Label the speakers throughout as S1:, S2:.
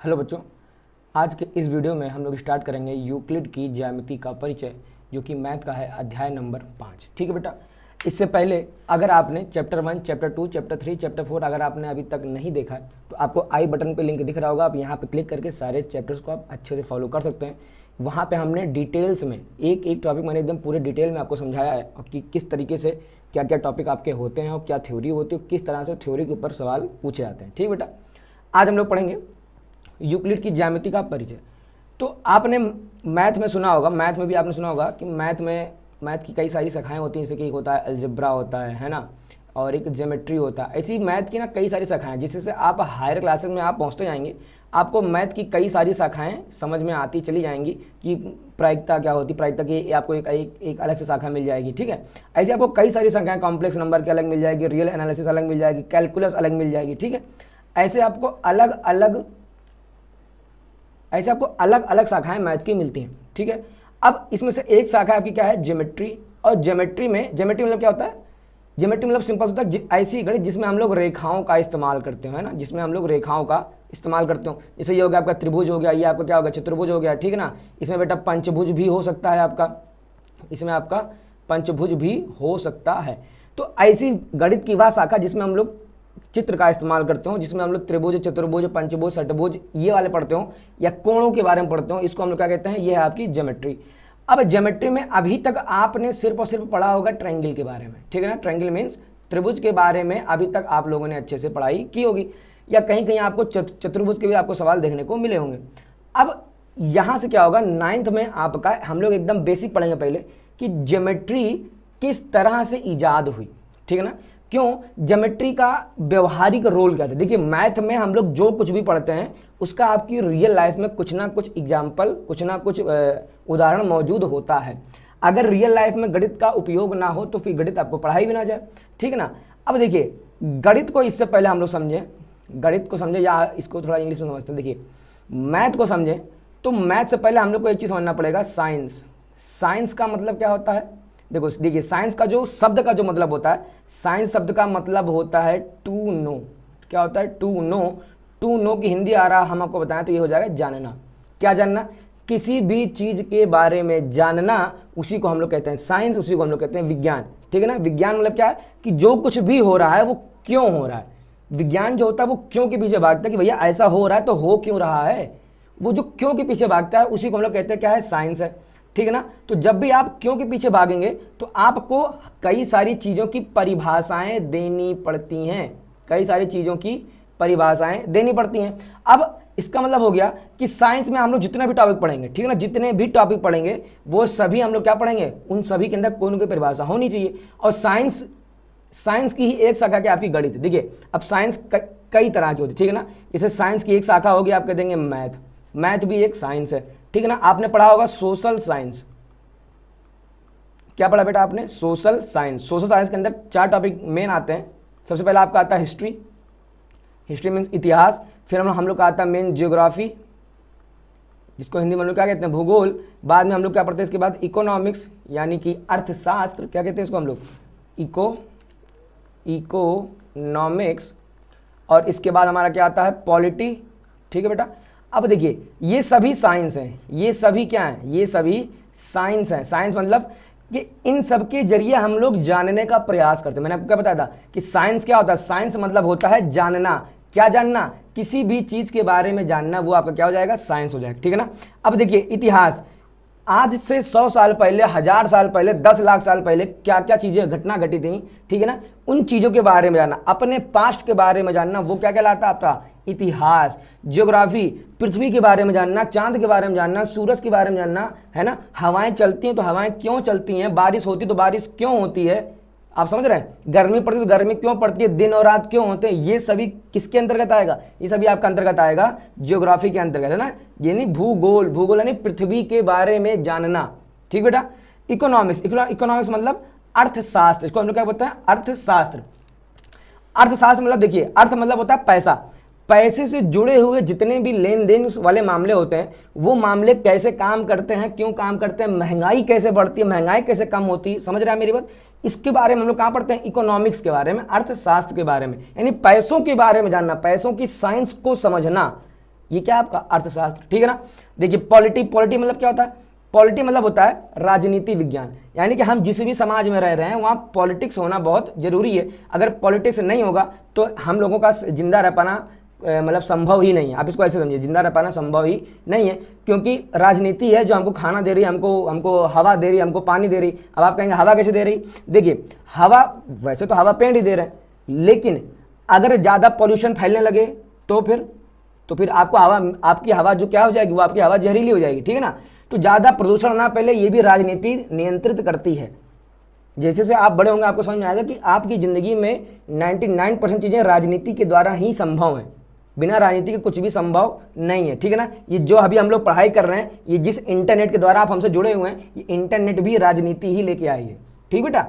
S1: Hello बच्चों, आज के इस वीडियो में हम लोग स्टार्ट करेंगे यूक्लिड की ज्यामिति का परिचय, जो कि मैथ का है अध्याय नंबर 5। ठीक है बेटा। इससे पहले अगर आपने चैप्टर 1, चैप्टर 2, चैप्टर 3, चैप्टर 4 अगर आपने अभी तक नहीं देखा है तो आपको आई बटन पे लिंक दिख रहा होगा। आप यहाँ पे क्लिक करके सारे चैप्टर्स को आप अच्छे से फॉलो कर सकते हैं। वहाँ पे हमने डिटेल्स में एक एक टॉपिक मैंने एकदम पूरे डिटेल में आपको समझाया है और कि किस तरीके से क्या क्या टॉपिक आपके होते हैं और क्या थ्योरी होती है, किस तरह से थ्योरी के ऊपर सवाल पूछे जाते हैं। ठीक बेटा, आज हम लोग पढ़ेंगे यूक्लिड की ज्यामिति का परिचय। तो आपने मैथ में सुना होगा, मैथ में भी आपने सुना होगा कि मैथ की कई सारी शाखाएं होती हैं, जैसे कि एक होता है अलजेब्रा होता है ना, और एक ज्योमेट्री होता है। ऐसी मैथ की ना कई सारी शाखाएं, जिससे आप हायर क्लासेस में आप पहुंचते जाएंगे, आपको मैथ की कई सारी शाखाएं समझ में आती चली जाएंगी कि प्रायिकता क्या होती है। प्रायिकता की आपको एक अलग से शाखा मिल जाएगी। ठीक है, ऐसे आपको कई सारी शाखाएं, कॉम्प्लेक्स नंबर की अलग मिल जाएगी, रियल एनालिसिस अलग मिल जाएगी, कैलकुलस अलग मिल जाएगी। ठीक है, ऐसे आपको अलग अलग शाखाएं मैथ की मिलती हैं। ठीक है, अब इसमें से एक शाखा आपकी क्या है, ज्योमेट्री। और ज्योमेट्री मतलब क्या होता है, ज्योमेट्री मतलब सिंपल होता है ऐसी गणित जिसमें हम लोग रेखाओं का इस्तेमाल करते हैं, है ना, जिसमें हम लोग रेखाओं का इस्तेमाल करते हो। जैसे ये हो गया आपका त्रिभुज हो गया, ये आपका क्या होगा, चतुर्भुज हो गया। ठीक है ना, इसमें बेटा पंचभुज भी हो सकता है आपका, इसमें आपका पंचभुज भी हो सकता है। तो ऐसी गणित की वह शाखा जिसमें हम लोग चित्र का इस्तेमाल करते हो, जिसमें हम लोग त्रिभुज, चतुर्भुज, पंचभुज, षटभुज ये वाले पढ़ते हो, या कोणों के बारे में पढ़ते हो, इसको हम लोग क्या कहते हैं, ये है आपकी ज्योमेट्री। अब ज्योमेट्री में अभी तक आपने सिर्फ और सिर्फ पढ़ा होगा ट्रायंगल के बारे में। ठीक है ना, ट्रायंगल मीन्स त्रिभुज के बारे में अभी तक आप लोगों ने अच्छे से पढ़ाई की होगी, या कहीं कहीं आपको चतुर्भुज के भी आपको सवाल देखने को मिले होंगे। अब यहाँ से क्या होगा, 9th में आपका हम लोग एकदम बेसिक पढ़ेंगे पहले कि ज्योमेट्री किस तरह से ईजाद हुई। ठीक है ना, क्यों, ज्योमेट्री का व्यवहारिक रोल क्या था। देखिए मैथ में हम लोग जो कुछ भी पढ़ते हैं उसका आपकी रियल लाइफ में कुछ ना कुछ एग्जाम्पल, कुछ ना कुछ उदाहरण मौजूद होता है। अगर रियल लाइफ में गणित का उपयोग ना हो तो फिर गणित आपको पढ़ाई भी ना जाए। ठीक है ना, अब देखिए गणित को इससे पहले हम लोग समझें, गणित को समझे या इसको थोड़ा इंग्लिश में समझते हैं। देखिए मैथ को समझें तो मैथ से पहले हम लोग को एक चीज़ समझना पड़ेगा, साइंस। साइंस का मतलब क्या होता है, देखिए साइंस का जो शब्द का जो मतलब होता है, साइंस शब्द का मतलब होता है टू नो। क्या होता है, टू नो। टू नो की हिंदी आ रहा हम आपको बताएं तो ये हो जाएगा जानना। क्या जानना, किसी भी चीज के बारे में जानना, उसी को हम लोग कहते हैं साइंस, उसी को हम लोग कहते हैं विज्ञान। ठीक है ना, विज्ञान मतलब क्या है कि जो कुछ भी हो रहा है वो क्यों हो रहा है। विज्ञान जो होता है वो क्यों के पीछे भागता है कि भैया ऐसा हो रहा है तो हो क्यों रहा है, वो जो क्यों के पीछे भागता है उसी को हम लोग कहते हैं क्या है, साइंस है। ठीक है ना, तो जब भी आप क्यों के पीछे भागेंगे तो आपको कई सारी चीज़ों की परिभाषाएं देनी पड़ती हैं, कई सारी चीज़ों की परिभाषाएं देनी पड़ती हैं। अब इसका मतलब हो गया कि साइंस में हम लोग जितने भी टॉपिक पढ़ेंगे, ठीक है ना, जितने भी टॉपिक पढ़ेंगे वो सभी हम लोग क्या पढ़ेंगे, उन सभी के अंदर कोई ना कोई परिभाषा होनी चाहिए। और साइंस की ही एक शाखा क्या आपकी गणित। देखिए अब साइंस कई तरह की होती है। ठीक है ना, जैसे साइंस की एक शाखा होगी आप कह देंगे मैथ, मैथ भी एक साइंस है। ठीक है ना, आपने पढ़ा होगा सोशल साइंस। क्या पढ़ा बेटा आपने, सोशल साइंस। सोशल साइंस के अंदर 4 टॉपिक मेन आते हैं। सबसे पहले आपका आता है हिस्ट्री, हिस्ट्री मीन्स इतिहास। फिर हम लोग का आता है मेन जियोग्राफी, जिसको हिंदी में हम लोग क्या कहते हैं, भूगोल। बाद में हम लोग क्या पढ़ते हैं इसके बाद, इकोनॉमिक्स यानी कि अर्थशास्त्र, क्या कहते हैं इसको हम लोग, इकोनॉमिक्स। और इसके बाद हमारा क्या आता है, पॉलिटी। ठीक है बेटा, अब देखिए ये सभी साइंस हैं, ये सभी क्या हैं, ये सभी साइंस हैं। साइंस मतलब कि इन सब के जरिए हम लोग जानने का प्रयास करते हैं। मैंने आपको क्या बताया था कि साइंस क्या होता है, साइंस मतलब होता है जानना। क्या जानना, किसी भी चीज के बारे में जानना, वो आपका क्या हो जाएगा, साइंस हो जाएगा। ठीक है ना, अब देखिए इतिहास, आज से 100 साल पहले, 1000 साल पहले, 10 लाख साल पहले क्या क्या चीजें घटना घटी थी। ठीक है ना, उन चीजों के बारे में जानना, अपने पास्ट के बारे में जानना, वो क्या कहलाता है आपका इतिहास। ज्योग्राफी, पृथ्वी के बारे में जानना, चांद के बारे में जानना, सूरज के बारे में जानना, है ना, हवाएं चलती हैं तो हवाएं क्यों चलती हैं, बारिश होती तो बारिश क्यों होती है, आप समझ रहे हैं, गर्मी पड़ती तो गर्मी क्यों पड़ती है, दिन और रात क्यों होते हैं, ये सभी किसके अंतर्गत आएगा, ये सभी आपका अंतर्गत आएगा ज्योग्राफी के अंतर्गत, है ना, यानी भूगोल। भूगोल यानी पृथ्वी के बारे में जानना। ठीक बेटा, इकोनॉमिक्स, इकोनॉमिक्स मतलब अर्थशास्त्र, इसको हम लोग क्या बोलते हैं, अर्थशास्त्र। अर्थशास्त्र मतलब देखिए, अर्थ मतलब होता है पैसा, पैसे से जुड़े हुए जितने भी लेन देन वाले मामले होते हैं, वो मामले कैसे काम करते हैं, क्यों काम करते हैं, महंगाई कैसे बढ़ती है, महंगाई कैसे कम होती है, समझ रहे हैं मेरी बात, इसके बारे में हम लोग कहाँ पढ़ते हैं, इकोनॉमिक्स के बारे में, अर्थशास्त्र के बारे में, यानी पैसों के बारे में जानना, पैसों की साइंस को समझना। ये क्या है आपका अर्थशास्त्र, ठीक है ना। देखिए पॉलिटी, पॉलिटी मतलब क्या होता है, पॉलिटी मतलब होता है राजनीति विज्ञान, यानी कि हम जिस भी समाज में रह रहे हैं वहाँ पॉलिटिक्स होना बहुत जरूरी है। अगर पॉलिटिक्स नहीं होगा तो हम लोगों का जिंदा रह पाना मतलब संभव ही नहीं है। आप इसको ऐसे समझिए, जिंदा रह पाना संभव ही नहीं है, क्योंकि राजनीति है जो हमको खाना दे रही है, हमको हवा दे रही है, हमको पानी दे रही। अब आप कहेंगे हवा कैसे दे रही, देखिए हवा, वैसे तो हवा पेड़ ही दे रहे हैं, लेकिन अगर ज़्यादा पॉल्यूशन फैलने लगे तो फिर आपको हवा, आपकी हवा जो क्या हो जाएगी, वो आपकी हवा जहरीली हो जाएगी, ठीक है ना। तो ज़्यादा प्रदूषण ना पहले, ये भी राजनीति नियंत्रित करती है। जैसे जैसे आप बड़े होंगे आपको समझ में आएगा कि आपकी ज़िंदगी में 99% चीज़ें राजनीति के द्वारा ही संभव हैं, बिना राजनीति के कुछ भी संभव नहीं है, ठीक है ना। ये जो अभी हम लोग पढ़ाई कर रहे हैं, ये जिस इंटरनेट के द्वारा आप हमसे जुड़े हुए हैं, ये इंटरनेट भी राजनीति ही लेके आई है, ठीक बेटा।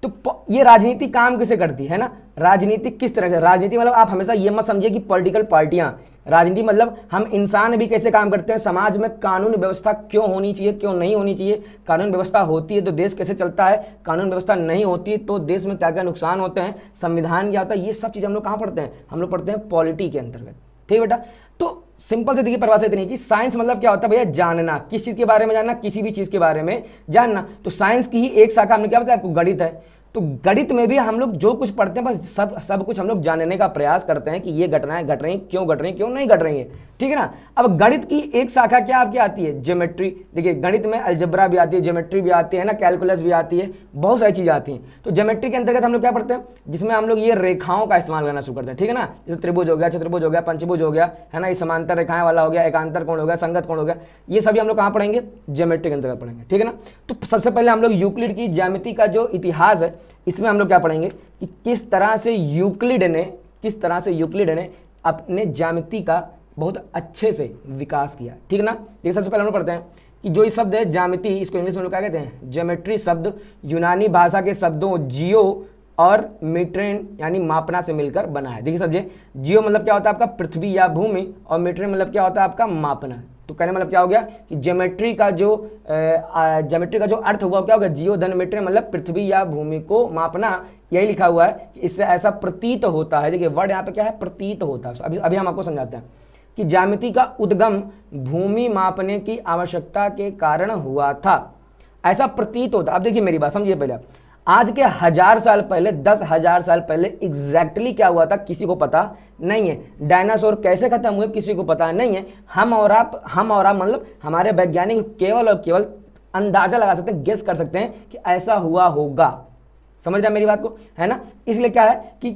S1: तो ये राजनीति काम कैसे करती है ना, राजनीति किस तरह से, राजनीति मतलब आप हमेशा ये मत समझिए कि पॉलिटिकल पार्टियां, राजनीति मतलब हम इंसान भी कैसे काम करते हैं, समाज में कानून व्यवस्था क्यों होनी चाहिए, क्यों नहीं होनी चाहिए, कानून व्यवस्था होती है तो देश कैसे चलता है, कानून व्यवस्था नहीं होती है तो देश में क्या क्या नुकसान होते हैं, संविधान क्या होता है, ये सब चीज़ हम लोग कहाँ पढ़ते हैं, हम लोग पढ़ते हैं पॉलिटी के अंतर्गत, ठीक है बेटा। तो सिंपल से देखिए परिभाषा इतनी कि साइंस मतलब क्या होता है भैया, जानना, किस चीज़ के बारे में जानना, किसी भी चीज़ के बारे में जानना। तो साइंस की ही एक शाखा हमने क्या बताया आपको, गणित है। तो गणित में भी हम लोग जो कुछ पढ़ते हैं बस सब कुछ हम लोग जानने का प्रयास करते हैं कि ये घटनाएं घट रही, क्यों घट रही, क्यों नहीं घट रही है, ठीक है ना। अब गणित की एक शाखा क्या आपकी आती है, ज्योमेट्री। देखिए गणित में अलजेब्रा भी आती है, ज्योमेट्री भी आती है ना, कैलकुलस भी आती है, बहुत सारी चीज़ें आती हैं। तो ज्योमेट्री के अंतर्गत हम लोग क्या पढ़ते हैं, जिसमें हम लोग ये रेखाओं का इस्तेमाल करना शुरू करते हैं, ठीक है ना। जैसे त्रिभुज हो गया, चतुर्भुज हो गया, पंचभुज हो गया, है ना, ये समांतर रेखाएं वाला हो गया, एकांतर कोण हो गया, संगत कोण हो गया, ये सभी हम लोग कहाँ पढ़ेंगे, ज्योमेट्री के अंतर्गत पढ़ेंगे, ठीक है ना। तो सबसे पहले हम लोग यूक्लिड की ज्यामिति का जो इतिहास है, इसमें हम लोग क्या पढ़ेंगे कि किस तरह से यूक्लिड ने अपने ज्यामिति का बहुत अच्छे से विकास किया, ठीक है ना। देखिए सबसे पहले हम लोग पढ़ते हैं कि जो ये शब्द है ज्यामिति, इसको इंग्लिश में लोग क्या कहते हैं, ज्योमेट्री शब्द यूनानी भाषा के शब्दों जियो और मीट्रेन यानी मापना से मिलकर बना है। देखिए समझे, जियो मतलब क्या होता है आपका पृथ्वी या भूमि, और मीट्रेन मतलब क्या होता है आपका मापना। तो कहने मतलब क्या हो गया कि ज्योमेट्री का जो अर्थ हुआ क्या हो गया, जियो धन मीट्रेन मतलब पृथ्वी या भूमि को मापना। यही लिखा हुआ है कि इससे ऐसा प्रतीत होता है, देखिए वर्ड यहाँ पे क्या है, प्रतीत होता है। अभी हम आपको समझाते हैं कि ज्यामिति का उद्गम भूमि मापने की आवश्यकता के कारण हुआ था, ऐसा प्रतीत होता। अब देखिए मेरी बात समझिए पहले, आज के 1000 साल पहले, 10,000 साल पहले एग्जैक्टली क्या हुआ था किसी को पता नहीं है। डायनासोर कैसे खत्म हुए किसी को पता नहीं है। हम और आप मतलब हमारे वैज्ञानिक केवल और केवल अंदाजा लगा सकते हैं, गेस कर सकते हैं कि ऐसा हुआ होगा। समझ रहे मेरी बात को, है ना। इसलिए क्या है कि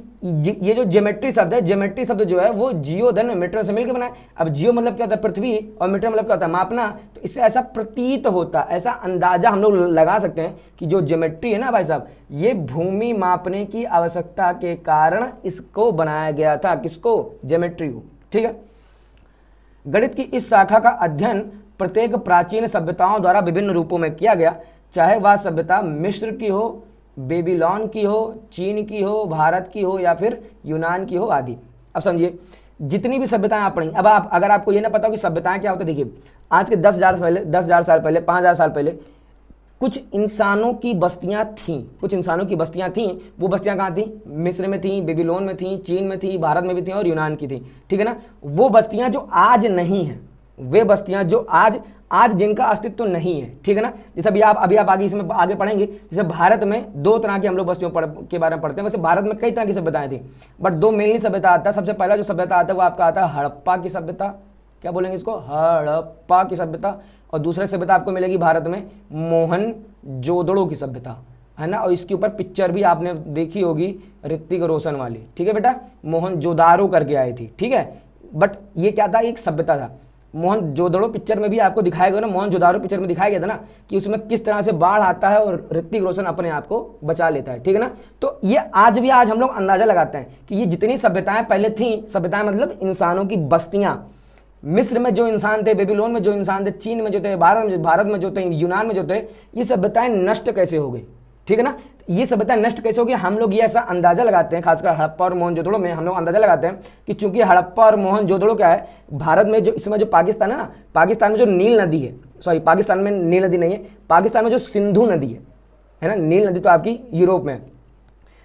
S1: ये जो ज्योमेट्री शब्द है, ज्योमेट्री शब्द जो है वो जियो धन मीटर से मिलकर बना है। अब जियो मतलब क्या होता है पृथ्वी, और मीटर मतलब क्या होता है मापना। तो इससे ऐसा प्रतीत होता है, ऐसा अंदाजा हम लोग लगा सकते हैं कि जो ज्योमेट्री है ना भाई साहब, ये भूमि मापने की आवश्यकता के कारण इसको बनाया गया था। किसको, ज्योमेट्री को, ठीक है। गणित की इस शाखा का अध्ययन प्रत्येक प्राचीन सभ्यताओं द्वारा विभिन्न रूपों में किया गया, चाहे वह सभ्यता मिस्र की हो, बेबीलोन की हो, चीन की हो, भारत की हो या फिर यूनान की हो आदि। अब समझिए जितनी भी सभ्यताएं आप पढ़ेंगे, अब आप अगर आपको ये ना पता हो कि सभ्यताएं क्या होती है, देखिए आज के 10,000 साल पहले 5,000 साल पहले कुछ इंसानों की बस्तियां थीं, वो बस्तियां कहाँ थीं, मिस्र में थीं, बेबीलोन में थीं, चीन में थी, भारत में भी थी और यूनान की थी, ठीक है ना। वो बस्तियां जो आज नहीं हैं, वे बस्तियां जो आज जिनका अस्तित्व नहीं है, ठीक है ना। जैसे अभी आप आगे इसमें आगे पढ़ेंगे, जैसे भारत में 2 तरह की हम लोग बस्तियों के बारे में पढ़ते हैं। वैसे भारत में कई तरह की सभ्यताएं थी, बट 2 मेनली सभ्यता आता है। सबसे पहला जो सभ्यता आता है वो आपका आता है हड़प्पा की सभ्यता, क्या बोलेंगे इसको, हड़प्पा की सभ्यता। और दूसरी सभ्यता आपको मिलेगी भारत में मोहनजोदड़ो की सभ्यता, है ना। और इसके ऊपर पिक्चर भी आपने देखी होगी ऋतिक रोशन वाली, ठीक है बेटा, मोहनजोदारो करके आई थी, ठीक है। बट ये क्या था, एक सभ्यता था। मोहनजोदड़ो पिक्चर में भी आपको दिखाया गया ना, मोहनजोदारो पिक्चर में दिखाया गया था ना कि उसमें किस तरह से बाढ़ आता है और ऋतिक रोशन अपने आप को बचा लेता है, ठीक है ना। तो ये आज हम लोग अंदाजा लगाते हैं कि ये जितनी सभ्यताएं पहले थी, सभ्यताएं मतलब इंसानों की बस्तियां, मिस्र में जो इंसान थे, बेबीलोन में जो इंसान थे, चीन में जो थे, भारत में जो थे, यूनान में जो थे, ये सभ्यताएं नष्ट कैसे हो गई, ठीक है ना। ये सभ्यता नष्ट कैसे होगी, हम लोग ये ऐसा अंदाजा लगाते हैं, खासकर हड़प्पा और मोहनजोदड़ो में हम लोग अंदाजा लगाते हैं कि चूंकि हड़प्पा और मोहनजोदड़ो क्या है, भारत में जो इसमें जो पाकिस्तान है ना, पाकिस्तान में जो नील नदी है, सॉरी पाकिस्तान में नील नदी नहीं है, पाकिस्तान में जो सिंधु नदी है ना, नील नदी तो आपकी यूरोप में है।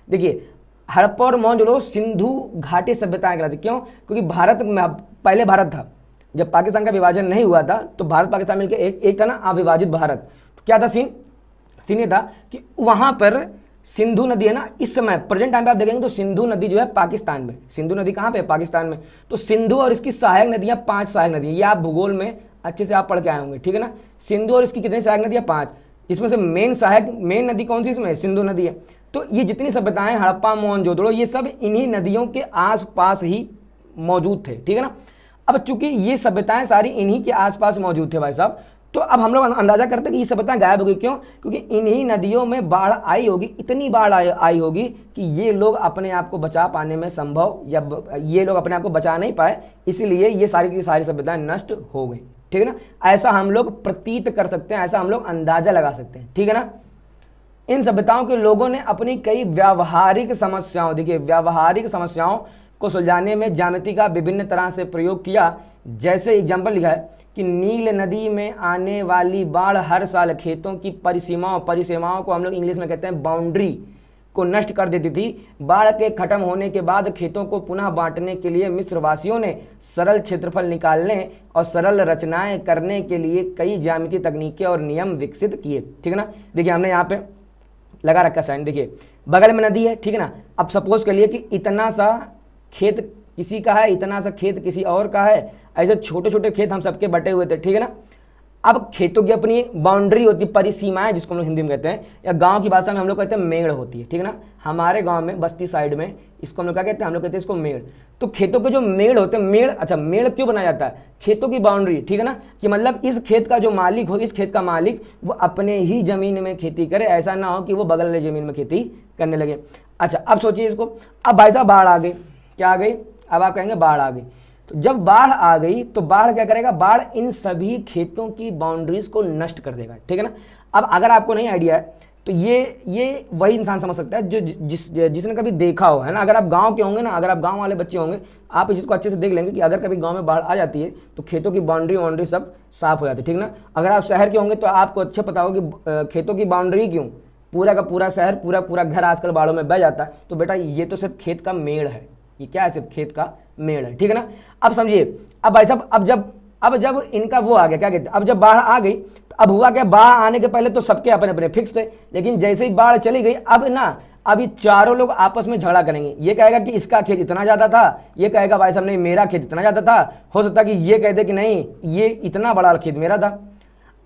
S1: देखिए हड़प्पा और मोहनजोदड़ो सिंधु घाटी सभ्यताएं कहलाती, क्यों, क्योंकि भारत में पहले भारत था, जब पाकिस्तान का विभाजन नहीं हुआ था तो भारत पाकिस्तान मिलकर एक था ना अविभाजित भारत। तो क्या था सीन ये था कि वहां पर सिंधु नदी है ना, इस समय प्रेजेंट टाइम पे आप देखेंगे तो सिंधु नदी जो है पाकिस्तान में, सिंधु नदी कहाँ पे है? पाकिस्तान में। तो सिंधु और इसकी सहायक नदियां 5 सहायक नदियां, ये आप भूगोल में अच्छे से आप पढ़ के आए होंगे, ठीक है ना। सिंधु और इसकी कितनी सहायक नदियां? 5। इसमें से मेन नदी कौन सी इसमें? सिंधु नदी है। तो ये जितनी सभ्यताएं हड़प्पा मोहनजोदड़ो ये सब इन्हीं नदियों के आसपास ही मौजूद थे, ठीक है ना। अब चूंकि ये सभ्यताएं सारी इन्हीं के आसपास मौजूद थे भाई साहब, तो अब हम लोग अंदाजा करते हैं कि ये सभ्यताएं गायब हो गई। क्यों? क्योंकि इन्हीं नदियों में बाढ़ आई होगी, इतनी बाढ़ आई होगी कि ये लोग अपने आप को बचा पाने में संभव, या ये लोग अपने आप को बचा नहीं पाए, इसलिए ये सारी की सारी सभ्यताएं नष्ट हो गई, ठीक है ना। ऐसा हम लोग प्रतीत कर सकते हैं, ऐसा हम लोग अंदाजा लगा सकते हैं, ठीक है ना। इन सभ्यताओं के लोगों ने अपनी कई व्यावहारिक समस्याओं, देखिए व्यावहारिक समस्याओं को सुलझाने में ज्यामिति का विभिन्न तरह से प्रयोग किया। जैसे एग्जाम्पल लिखा है कि नील नदी में आने वाली बाढ़ हर साल खेतों की परिसीमाओं को हम लोग इंग्लिश में कहते हैं बाउंड्री को नष्ट कर देती थी। बाढ़ के खत्म होने के बाद खेतों को पुनः बांटने के लिए मिस्रवासियों ने सरल क्षेत्रफल निकालने और सरल रचनाएं करने के लिए कई ज्यामितीय तकनीकें और नियम विकसित किए, ठीक है ना। देखिए हमने यहाँ पे लगा रखा साइन, देखिए बगल में नदी है, ठीक है ना। अब सपोज कर लिए कि इतना सा खेत किसी का है, इतना सा खेत किसी और का है, ऐसे छोटे छोटे खेत हम सबके बटे हुए थे, ठीक है ना। अब खेतों की अपनी बाउंड्री होती है, परिसीमाएं जिसको हम लोग हिंदी में कहते हैं, या गांव की भाषा में हम लोग कहते हैं मेड़ होती है, ठीक है ना। हमारे गांव में बस्ती साइड में इसको हम लोग क्या कहते हैं? हम लोग कहते हैं इसको मेड़। तो खेतों के जो मेड़ होते हैं, मेड़, अच्छा मेड़ क्यों बनाया जाता है? खेतों की बाउंड्री, ठीक है ना, कि मतलब इस खेत का जो मालिक हो, इस खेत का मालिक वो अपने ही जमीन में खेती करे, ऐसा ना हो कि वो बगल वाले जमीन में खेती करने लगे। अच्छा अब सोचिए इसको, अब भाई साहब बाढ़ आ गई, क्या आ गई? अब आप कहेंगे बाढ़ आ गई। तो जब बाढ़ आ गई तो बाढ़ क्या करेगा? बाढ़ इन सभी खेतों की बाउंड्रीज को नष्ट कर देगा, ठीक है ना। अब अगर आपको नहीं आइडिया है तो ये वही इंसान समझ सकता है जो जिसने कभी देखा हो, है ना। अगर आप गांव के होंगे ना, अगर आप गांव वाले बच्चे होंगे, आप इसको अच्छे से देख लेंगे कि अगर कभी गांव में बाढ़ आ जाती है तो खेतों की बाउंड्री सब साफ हो जाती है, ठीक ना। अगर आप शहर के होंगे तो आपको अच्छा पता हो कि खेतों की बाउंड्री क्यों, पूरा का पूरा शहर, पूरा घर आजकल बाढ़ों में बह जाता है। तो बेटा ये तो सिर्फ खेत का मेड़ है, ये क्या है? सिर्फ खेत का मेड़ है, ठीक है ना। अब समझिए, अब भाई साहब अब जब इनका वो आ गया, क्या कहते हैं, अब जब बाढ़ आ गई तो अब हुआ क्या? बाढ़ आने के पहले तो सबके अपने अपने फिक्स थे, लेकिन जैसे ही बाढ़ चली गई अब ये चारों लोग आपस में झगड़ा करेंगे। ये कहेगा कि इसका खेत इतना ज्यादा था, ये कहेगा भाई साहब नहीं मेरा खेत इतना ज्यादा था, हो सकता है कि ये कह दे कि नहीं ये इतना बड़ा खेत मेरा था।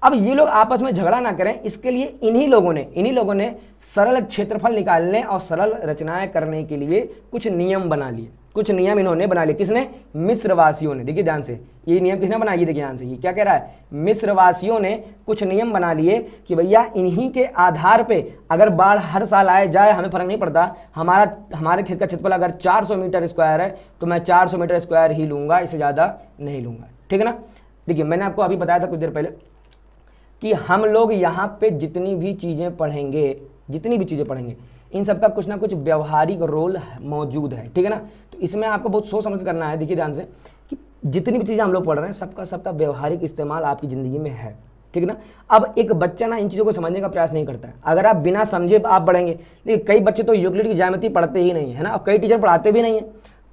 S1: अब ये लोग आपस में झगड़ा ना करें, इसके लिए इन्हीं लोगों ने सरल क्षेत्रफल निकालने और सरल रचनाएं करने के लिए कुछ नियम बना लिए, कुछ नियम इन्होंने बना लिए। किसने? मिस्रवासियों ने। देखिए ध्यान से, ये नियम किसने बनाया? ये देखिए ध्यान से, ये क्या कह रहा है? मिस्रवासियों ने कुछ नियम बना लिए कि भैया इन्हीं के आधार पे अगर बाढ़ हर साल आए जाए हमें फर्क नहीं पड़ता, हमारे खेत का क्षेत्रफल अगर 400 मीटर स्क्वायर है तो मैं 400 मीटर स्क्वायर ही लूंगा, इससे ज़्यादा नहीं लूंगा, ठीक है ना। देखिए मैंने आपको अभी बताया था कुछ देर पहले कि हम लोग यहाँ पे जितनी भी चीज़ें पढ़ेंगे, इन सब का कुछ ना कुछ व्यवहारिक रोल मौजूद है, ठीक है ना। तो इसमें आपको बहुत सोच समझ करना है। देखिए ध्यान से कि जितनी भी चीज़ें हम लोग पढ़ रहे हैं सबका व्यवहारिक इस्तेमाल आपकी ज़िंदगी में है, ठीक है ना। अब एक बच्चा ना इन चीज़ों को समझने का प्रयास नहीं करता है, अगर आप बिना समझे आप पढ़ेंगे। देखिए कई बच्चे तो यूक्लिड की ज्यामिति पढ़ते ही नहीं है ना, और कई टीचर पढ़ाते भी नहीं है।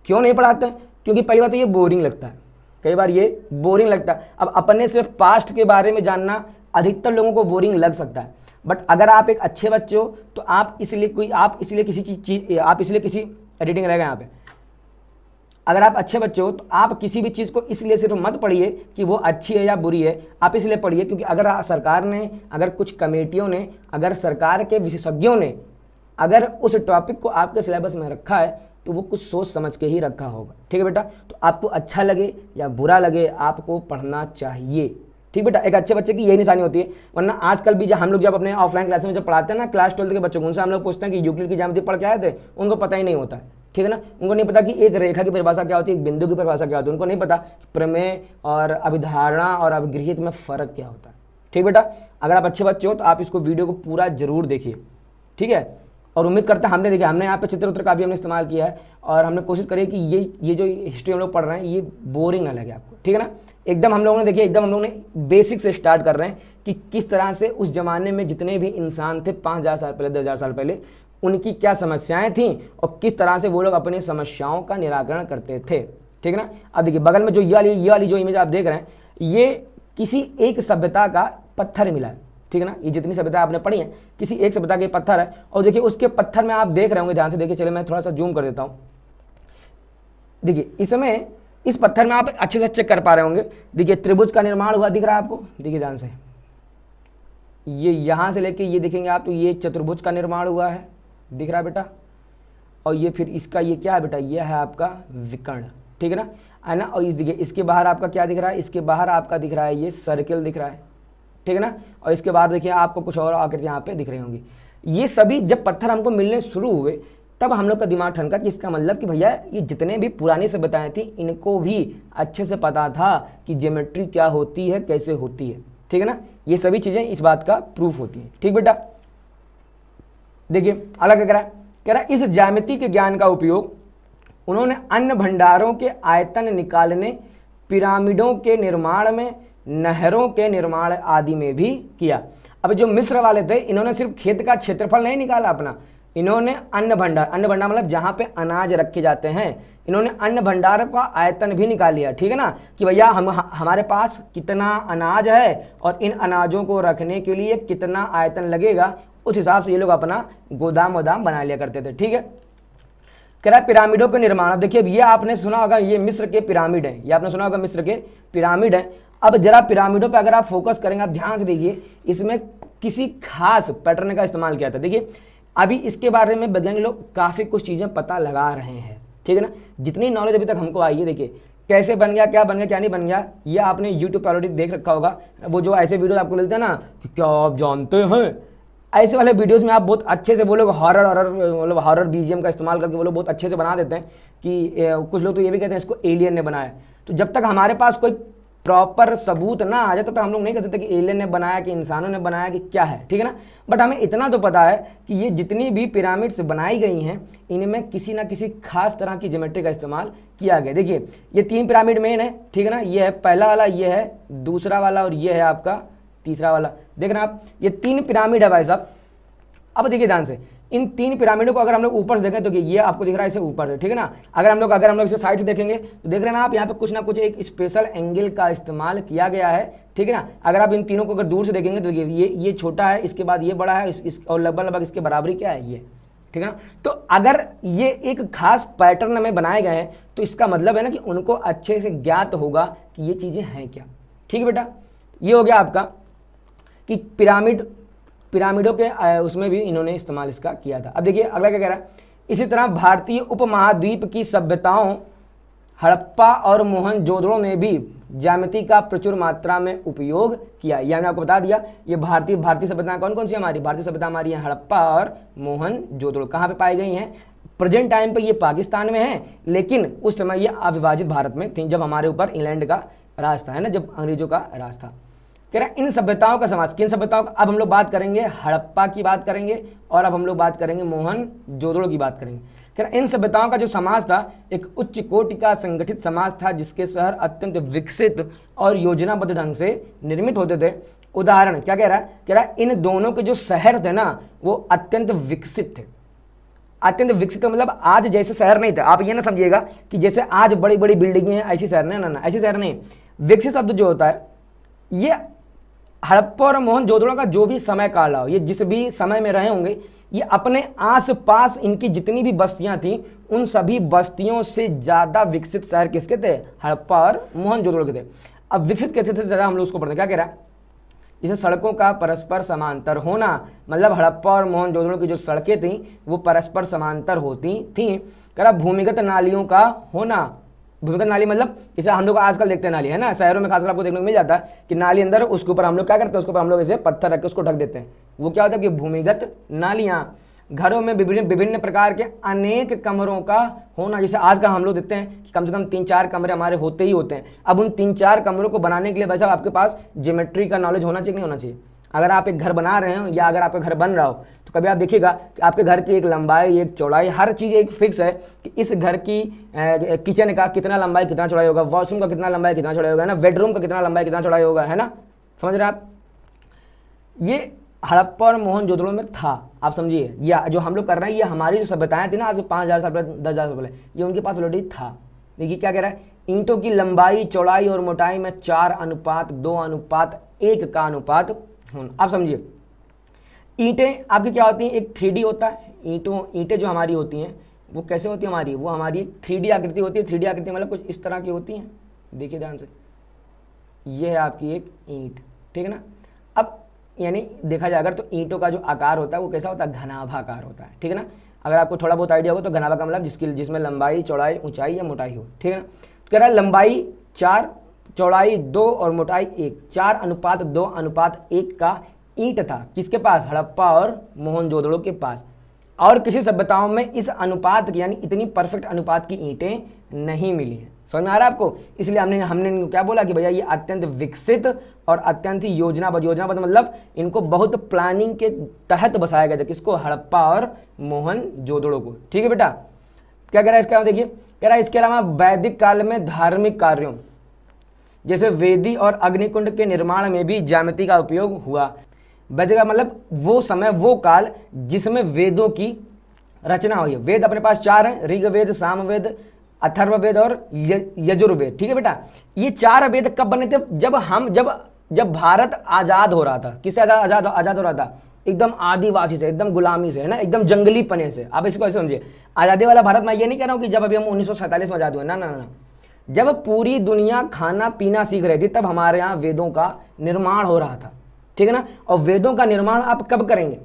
S1: क्यों नहीं पढ़ाते हैं? क्योंकि पहली बात तो ये बोरिंग लगता है, कई बार ये बोरिंग लगता है। अब अपने सिर्फ पास्ट के बारे में जानना अधिकतर लोगों को बोरिंग लग सकता है, बट अगर आप एक अच्छे बच्चे हो तो आप इसलिए किसी एडिटिंग रहेगा यहाँ पे, अगर आप अच्छे बच्चे हो तो आप किसी भी चीज़ को इसलिए सिर्फ मत पढ़िए कि वो अच्छी है या बुरी है, आप इसलिए पढ़िए क्योंकि अगर सरकार ने, अगर कुछ कमेटियों ने, अगर सरकार के विशेषज्ञों ने अगर उस टॉपिक को आपके सिलेबस में रखा है तो वो कुछ सोच समझ के ही रखा होगा, ठीक है बेटा। तो आपको अच्छा लगे या बुरा लगे आपको पढ़ना चाहिए, ठीक बेटा। एक अच्छे बच्चे की यही निशानी होती है। वरना आजकल भी हम लोग जब अपने ऑफलाइन क्लास में जब पढ़ाते हैं ना क्लास 12 के बच्चों को, उनसे हम लोग पूछते हैं कि यूक्लिड की ज्यामिति पढ़ के आए थे, उनको पता ही नहीं होता है, ठीक है ना। उनको नहीं पता कि एक रेखा की परिभाषा क्या होती है, एक बिंदु की परिभाषा क्या होती है, उनको नहीं पता प्रमेय और अभिधारणा और अभिगृहित में फर्क क्या होता है, ठीक बेटा। अगर आप अच्छे बच्चे हो तो आप इसको वीडियो को पूरा जरूर देखिए, ठीक है। और उम्मीद करते हैं हमने यहाँ पे चित्र उत्र का भी हमने इस्तेमाल किया है और हमने कोशिश करी कि ये जो हिस्ट्री हम लोग पढ़ रहे हैं ये बोरिंग ना लगे आपको, ठीक है ना। एकदम हम लोगों ने बेसिक से स्टार्ट कर रहे हैं कि किस तरह से उस जमाने में जितने भी इंसान थे 5000 साल पहले, 10,000 साल पहले, उनकी क्या समस्याएं थी और किस तरह से वो लोग अपनी समस्याओं का निराकरण करते थे, ठीक। ठीक है ना। अब देखिए बगल में जो ये वाली जो इमेज आप देख रहे हैं, ये किसी एक सभ्यता का पत्थर मिला है, ठीक है ना। ये जितनी सभ्यता आपने पढ़ी है किसी एक सभ्यता के पत्थर है, और देखिए उसके पत्थर में आप देख रहे होंगे, ध्यान से देखिए, चलिए मैं थोड़ा सा जूम कर देता हूँ। देखिए इसमें इस पत्थर में आप अच्छे से चेक कर पा रहे होंगे, देखिए त्रिभुज का निर्माण हुआ दिख रहा है आपको, देखिए ध्यान से, ये यहाँ से लेके ये देखेंगे आप तो ये चतुर्भुज का निर्माण हुआ है, दिख रहा है बेटा। और ये फिर इसका ये क्या है बेटा, ये है आपका विकर्ण, ठीक है ना। और इस देखिए इसके बाहर आपका क्या दिख रहा है, इसके बाहर आपका दिख रहा है ये सर्किल दिख रहा है, ठीक है ना। और इसके बाहर देखिए आपको कुछ और आकृति यहाँ पे दिख रही होंगी। ये सभी जब पत्थर हमको मिलने शुरू हुए तब हम लोग का दिमाग ठनका कि इसका मतलब कि भैया ये जितने भी पुरानी सभ्यताएं थी इनको भी अच्छे से पता था कि ज्योमेट्री क्या होती है, कैसे होती है, ठीक है ना। ये सभी चीजें इस बात का प्रूफ होती है, ठीक बेटा। देखिए अगला क्या कह रहा है इस ज्यामिति के ज्ञान का उपयोग उन्होंने अन्न भंडारों के आयतन निकालने, पिरामिडों के निर्माण में, नहरों के निर्माण आदि में भी किया। अब जो मिस्र वाले थे इन्होंने सिर्फ खेत का क्षेत्रफल नहीं निकाला अपना, इन्होंने अन्न भंडार मतलब जहां पे अनाज रखे जाते हैं, इन्होंने अन्न भंडार का आयतन भी निकाल लिया, ठीक है ना, कि भैया हमारे पास कितना अनाज है और इन अनाजों को रखने के लिए कितना आयतन लगेगा, उस हिसाब से ये लोग अपना गोदाम वोदाम बना लिया करते थे, ठीक है। कह रहा है पिरामिडों के निर्माण, अब देखिए ये आपने सुना होगा, ये मिस्र के पिरामिड हैं, ये आपने सुना होगा मिस्र के पिरामिड हैं। अब जरा पिरामिडों पे अगर आप फोकस करेंगे, आप ध्यान से देखिए, इसमें किसी खास पैटर्न का इस्तेमाल किया था। देखिए अभी इसके बारे में वैज्ञानिक लोग काफ़ी कुछ चीज़ें पता लगा रहे हैं, ठीक है ना। जितनी नॉलेज अभी तक हमको आई है, देखिए कैसे बन गया, क्या बन गया, क्या नहीं बन गया, ये आपने यूट्यूब पर ऑलरेडी देख रखा होगा। वो जो ऐसे वीडियो आपको मिलते हैं ना कि क्या आप जानते हैं, ऐसे वाले वीडियोस में आप बहुत अच्छे से, वो लोग हॉरर मतलब हॉरर बीजीएम का इस्तेमाल करके वो लोग बहुत अच्छे से बना देते हैं कि कुछ लोग तो ये भी कहते हैं इसको एलियन ने बनाया। तो जब तक हमारे पास कोई प्रॉपर सबूत ना आ जाए तब तक हम लोग नहीं कह सकते कि एलियन ने बनाया, कि इंसानों ने बनाया, कि क्या है, ठीक है ना। बट हमें इतना तो पता है कि ये जितनी भी पिरामिड्स बनाई गई हैं इनमें किसी ना किसी खास तरह की ज्योमेट्री का इस्तेमाल किया गया। देखिए ये 3 पिरामिड मेन है, ठीक है ना, ये है पहला वाला, ये है दूसरा वाला और ये है आपका तीसरा वाला। देख रहे हैं आप, ये 3 पिरामिड है भाई साहब। अब देखिए ध्यान से, इन 3 पिरामिडों को अगर हम लोग ऊपर से देखें तो ये आपको दिख रहा है इसे ऊपर से, ठीक है ना। अगर हम लोग इसे साइड से देखेंगे तो देख रहे हैं ना आप, यहाँ पे कुछ ना कुछ एक स्पेशल एंगल का इस्तेमाल किया गया है, ठीक है ना। अगर आप इन तीनों को अगर दूर से देखेंगे तो ये छोटा है, इसके बाद ये बड़ा है, और लगभग इसके बराबरी क्या है, ये, ठीक है ना। तो अगर ये एक खास पैटर्न में बनाए गए हैं तो इसका मतलब है ना कि उनको अच्छे से ज्ञात होगा कि ये चीजें हैं क्या, ठीक है बेटा। ये हो गया आपका कि पिरामिडों के उसमें भी इन्होंने इस्तेमाल इसका किया था। अब देखिए अगला क्या कह रहा है, इसी तरह भारतीय उपमहाद्वीप की सभ्यताओं हड़प्पा और मोहनजोदड़ो ने भी ज्यामिति का प्रचुर मात्रा में उपयोग किया। यह मैंने आपको बता दिया, ये भारतीय सभ्यताएं कौन कौन सी हमारी भारतीय सभ्यता हमारी है, हड़प्पा और मोहनजोदड़ो। कहाँ पे पाई गई हैं, प्रेजेंट टाइम पे ये पाकिस्तान में है, लेकिन उस समय ये अविभाजित भारत में थी जब हमारे ऊपर इंग्लैंड का राज था, है ना, जब अंग्रेजों का राज था। कह रहे इन सभ्यताओं का समाज, किन सभ्यताओं का, अब हम लोग बात करेंगे हड़प्पा की बात करेंगे और अब हम लोग बात करेंगे मोहनजोदड़ो की बात करेंगे। कह रहे इन सभ्यताओं का जो समाज था एक उच्च कोटि का संगठित समाज था जिसके शहर अत्यंत विकसित और योजनाबद्ध ढंग से निर्मित होते थे। उदाहरण क्या कह रहा है इन दोनों के जो शहर थे ना वो अत्यंत विकसित थे। अत्यंत विकसित मतलब आज जैसे शहर नहीं थे, आप ये ना समझिएगा कि जैसे आज बड़ी बड़ी बिल्डिंगें हैं ऐसी शहर नहीं, ना ऐसी शहर नहीं। विकसित शब्द जो होता है ये हड़प्पा और मोहनजोदड़ो का जो भी समय काल हो, ये जिस भी समय में रहे होंगे, ये अपने आस पास इनकी जितनी भी बस्तियां थी उन सभी बस्तियों से ज्यादा विकसित शहर किसके थे, हड़प्पा और मोहनजोदड़ो के थे। अब विकसित कैसे थे जरा हम लोग उसको पढ़ते हैं। क्या कह रहा है, जैसे सड़कों का परस्पर समांतर होना, मतलब हड़प्पा और मोहनजोदड़ो की जो सड़कें थीं वो परस्पर समांतर होती थीं। कह रहा भूमिगत नालियों का होना, भूमिगत नाली मतलब जैसे हम लोग आजकल देखते हैं नाली, है ना, शहरों में खासकर आपको देखने को मिल जाता है कि नाली अंदर, उसके ऊपर हम लोग क्या करते हैं, उसके ऊपर हम लोग ऐसे पत्थर रख के उसको ढक देते हैं। वो क्या होता है कि भूमिगत नालियाँ। घरों में विभिन्न प्रकार के अनेक कमरों का होना, जैसे आज का हम लोग देखते हैं कि कम से कम 3-4 कमरे हमारे होते ही होते हैं। अब उन 3-4 कमरों को बनाने के लिए भाई साहब आपके पास ज्योमेट्री का नॉलेज होना चाहिए कि नहीं होना चाहिए। अगर आप एक घर बना रहे हो या अगर आपका घर बन रहा हो तो कभी आप देखिएगा कि आपके घर की एक लंबाई, एक चौड़ाई, हर चीज़ एक फिक्स है कि इस घर की किचन का कितना लंबाई कितना चौड़ाई होगा, वॉशरूम का कितना लंबाई कितना चौड़ाई होगा, है ना, बेडरूम का कितना लंबाई कितना चौड़ाई होगा, है ना, समझ रहे आप। ये हड़प्पा और मोहनजोदड़ो में था, आप समझिए। या जो हम लोग कर रहे हैं ये हमारी जो सभ्यताएं थी ना आज 5000 साल पहले, 10,000 साल पहले, ये उनके पास ऑलरेडी था। देखिए क्या कह रहा है, ईंटों की लंबाई, चौड़ाई और मोटाई में 4:2:1 का अनुपात होना। आप समझिए, ईंटें आपकी क्या होती हैं, एक 3D होता है। ईंटें जो हमारी होती हैं वो कैसे होती है हमारी, वो हमारी 3D आकृति होती है। 3D आकृति मतलब कुछ इस तरह की होती हैं, देखिए ध्यान से, ये है आपकी एक ईंट, ठीक है ना। अब यानी देखा जाए अगर तो ईंटों का जो आकार होता है वो कैसा होता है, घनाभाकार होता है, ठीक है ना। अगर आपको थोड़ा बहुत आइडिया हो तो घनाभा का मतलब जिसमें लंबाई, चौड़ाई, ऊंचाई या मोटाई हो, ठीक है ना। तो कह रहा है लंबाई 4, चौड़ाई 2 और मोटाई 1, 4:2:1 का ईंट था किसके पास, हड़प्पा और मोहनजोदड़ो के पास। और किसी सभ्यताओं में इस अनुपात की यानी इतनी परफेक्ट अनुपात की ईंटें नहीं मिली हैं। समझ में आ रहा है आपको, इसलिए हमने इनको क्या बोला कि भैया ये अत्यंत विकसित और अत्यंत ही योजनाबद्ध मतलब इनको बहुत प्लानिंग के तहत बसाया गया था, किसको, हड़प्पा और मोहनजोदड़ो को, ठीक है बेटा। क्या कह रहा है इसका, देखिए कह रहा है इसके अलावा वैदिक काल में धार्मिक कार्यों जैसे वेदी और अग्निकुंड के निर्माण में भी ज्यामिति का उपयोग हुआ। वैदिक का मतलब वो समय, वो काल जिसमें वेदों की रचना हुई है। वेद अपने पास 4 हैं, ऋग्वेद, सामवेद, अथर्ववेद और यजुर्वेद, ठीक है बेटा। ये 4 वेद कब बने थे, जब भारत आजाद हो रहा था। किससे आजाद हो रहा था, एकदम आदिवासी से, एकदम गुलामी से, है ना, एकदम जंगली पने से। आप इसको ऐसे समझिए, आज़ादी वाला भारत मैं ये नहीं कह रहा हूँ कि जब अभी हम 1947 में आज़ाद हुए, ना ना ना, जब पूरी दुनिया खाना पीना सीख रही थी तब हमारे यहाँ वेदों का निर्माण हो रहा था, ठीक है ना। और वेदों का निर्माण आप कब करेंगे,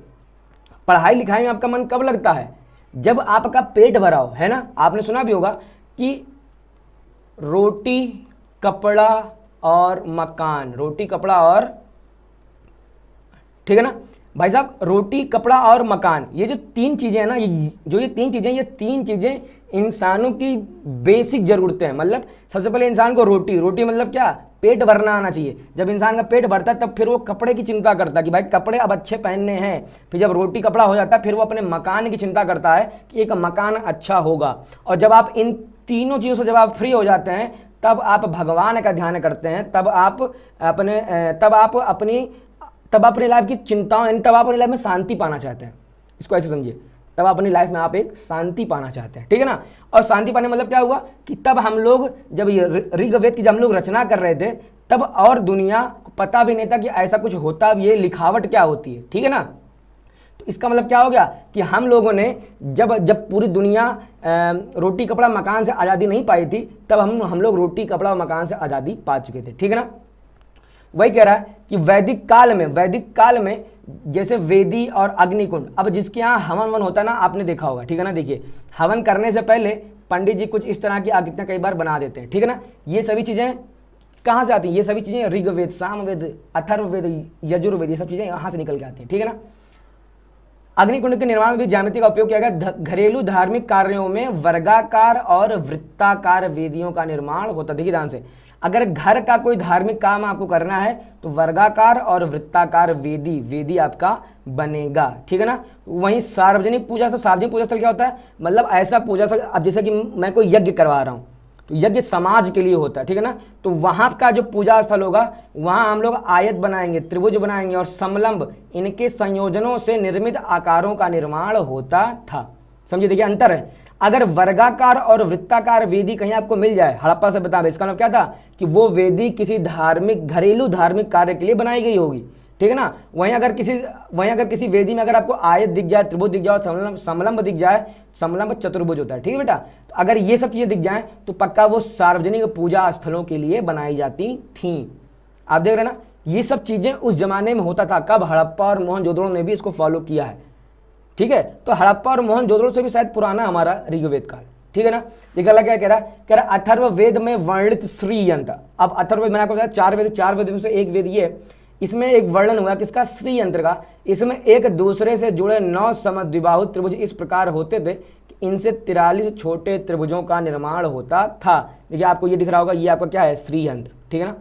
S1: पढ़ाई लिखाई में आपका मन कब लगता है, जब आपका पेट भरा हो, है ना। आपने सुना भी होगा कि रोटी, कपड़ा और मकान, रोटी, कपड़ा और, ठीक है ना भाई साहब, रोटी, कपड़ा और मकान, ये जो 3 चीजें हैं ना, ये 3 चीजें इंसानों की बेसिक जरूरतें हैं। मतलब सबसे पहले इंसान को रोटी मतलब क्या, पेट भरना आना चाहिए। जब इंसान का पेट भरता है तब फिर वो कपड़े की चिंता करता है कि भाई कपड़े अब अच्छे पहनने हैं। फिर जब रोटी कपड़ा हो जाता है फिर वो अपने मकान की चिंता करता है कि एक मकान अच्छा होगा। और जब आप इन तीनों चीज़ों से जब आप फ्री हो जाते हैं तब आप भगवान का ध्यान करते हैं, तब आप अपनी लाइफ की चिंताओं यानी तब आप अपनी लाइफ में शांति पाना चाहते हैं। इसको ऐसे समझिए, तब अपनी लाइफ में आप एक शांति पाना चाहते हैं, ठीक है ना। और शांति पाने मतलब क्या हुआ कि तब हम लोग जब ये ऋग्वेद की जब हम लोग रचना कर रहे थे तब और दुनिया को पता भी नहीं था कि ऐसा कुछ होता भी है, लिखावट क्या होती है, ठीक है ना। तो इसका मतलब क्या हो गया कि हम लोगों ने जब पूरी दुनिया रोटी कपड़ा मकान से आज़ादी नहीं पाई थी तब हम लोग रोटी कपड़ा और मकान से आज़ादी पा चुके थे, ठीक है ना। वही कह रहा है कि वैदिक काल में जैसे वेदी और अग्निकुंड, अब जिसके यहाँ हवन वन होता है ना, आपने देखा होगा, ठीक है ना। देखिए हवन करने से पहले पंडित जी कुछ इस तरह की आकृतियां कई बार बना देते हैं, ठीक है ना। ये सभी चीजें कहाँ से आती हैं, ये सभी चीजें ऋग्वेद, सामवेद, अथर्ववेद, यजुर्वेद, ये सब चीजें यहाँ से निकल के आती हैं, ठीक है ना। अग्निकुंड के निर्माण में भी ज्यामिति का उपयोग किया गया। घरेलू धार्मिक कार्यों में वर्गाकार और वृत्ताकार वेदियों का निर्माण होता। देखिए ध्यान से, अगर घर का कोई धार्मिक काम आपको करना है तो वर्गाकार और वृत्ताकार वेदी आपका बनेगा, ठीक है ना। वहीं सार्वजनिक पूजा स्थल क्या होता है, मतलब ऐसा पूजा स्थल, अब जैसे कि मैं कोई यज्ञ करवा रहा हूँ तो यज्ञ समाज के लिए होता है, ठीक है ना। तो वहाँ का जो पूजा स्थल होगा वहाँ हम लोग आयत बनाएंगे, त्रिभुज बनाएंगे और समलंब, इनके संयोजनों से निर्मित आकारों का निर्माण होता था। समझिए, देखिए अंतर है। अगर वर्गाकार और वृत्ताकार वेदी कहीं आपको मिल जाए हड़प्पा से बता, इसका मतलब क्या था कि वो वेदी किसी घरेलू धार्मिक कार्य के लिए बनाई गई होगी, ठीक है ना। वहीं अगर किसी वेदी में अगर आपको आयत दिख जाए, त्रिभुज दिख जाए, समलंब दिख जाए, समलंब चतुर्भुज होता है, ठीक है बेटा। तो अगर ये सब चीजें दिख जाएं तो पक्का वो सार्वजनिक पूजा स्थलों के लिए बनाई जाती थी। आप देख रहे हैं ना, ये सब चीजें उस जमाने में होता था। कब, हड़प्पा और मोहनजोदड़ो ने भी इसको फॉलो किया है, ठीक है। तो हड़प्पा और मोहनजोदड़ो से भी शायद पुराना हमारा ऋग्वेद काल, ठीक है ना। देखा क्या कह रहा है अथर्ववेद में वर्णित श्री यंत्र। अब अथर्ववेद मैंने आपको बताया 4 वेद में से एक वेद ये, इसमें एक वर्णन हुआ किसका, श्री यंत्र का। इसमें एक दूसरे से जुड़े 9 समद्विबाहु त्रिभुज इस प्रकार होते थे कि इनसे 43 छोटे त्रिभुजों का निर्माण होता था। देखिए आपको ये दिख रहा होगा, ये आपका क्या है, श्री यंत्र, ठीक है ना।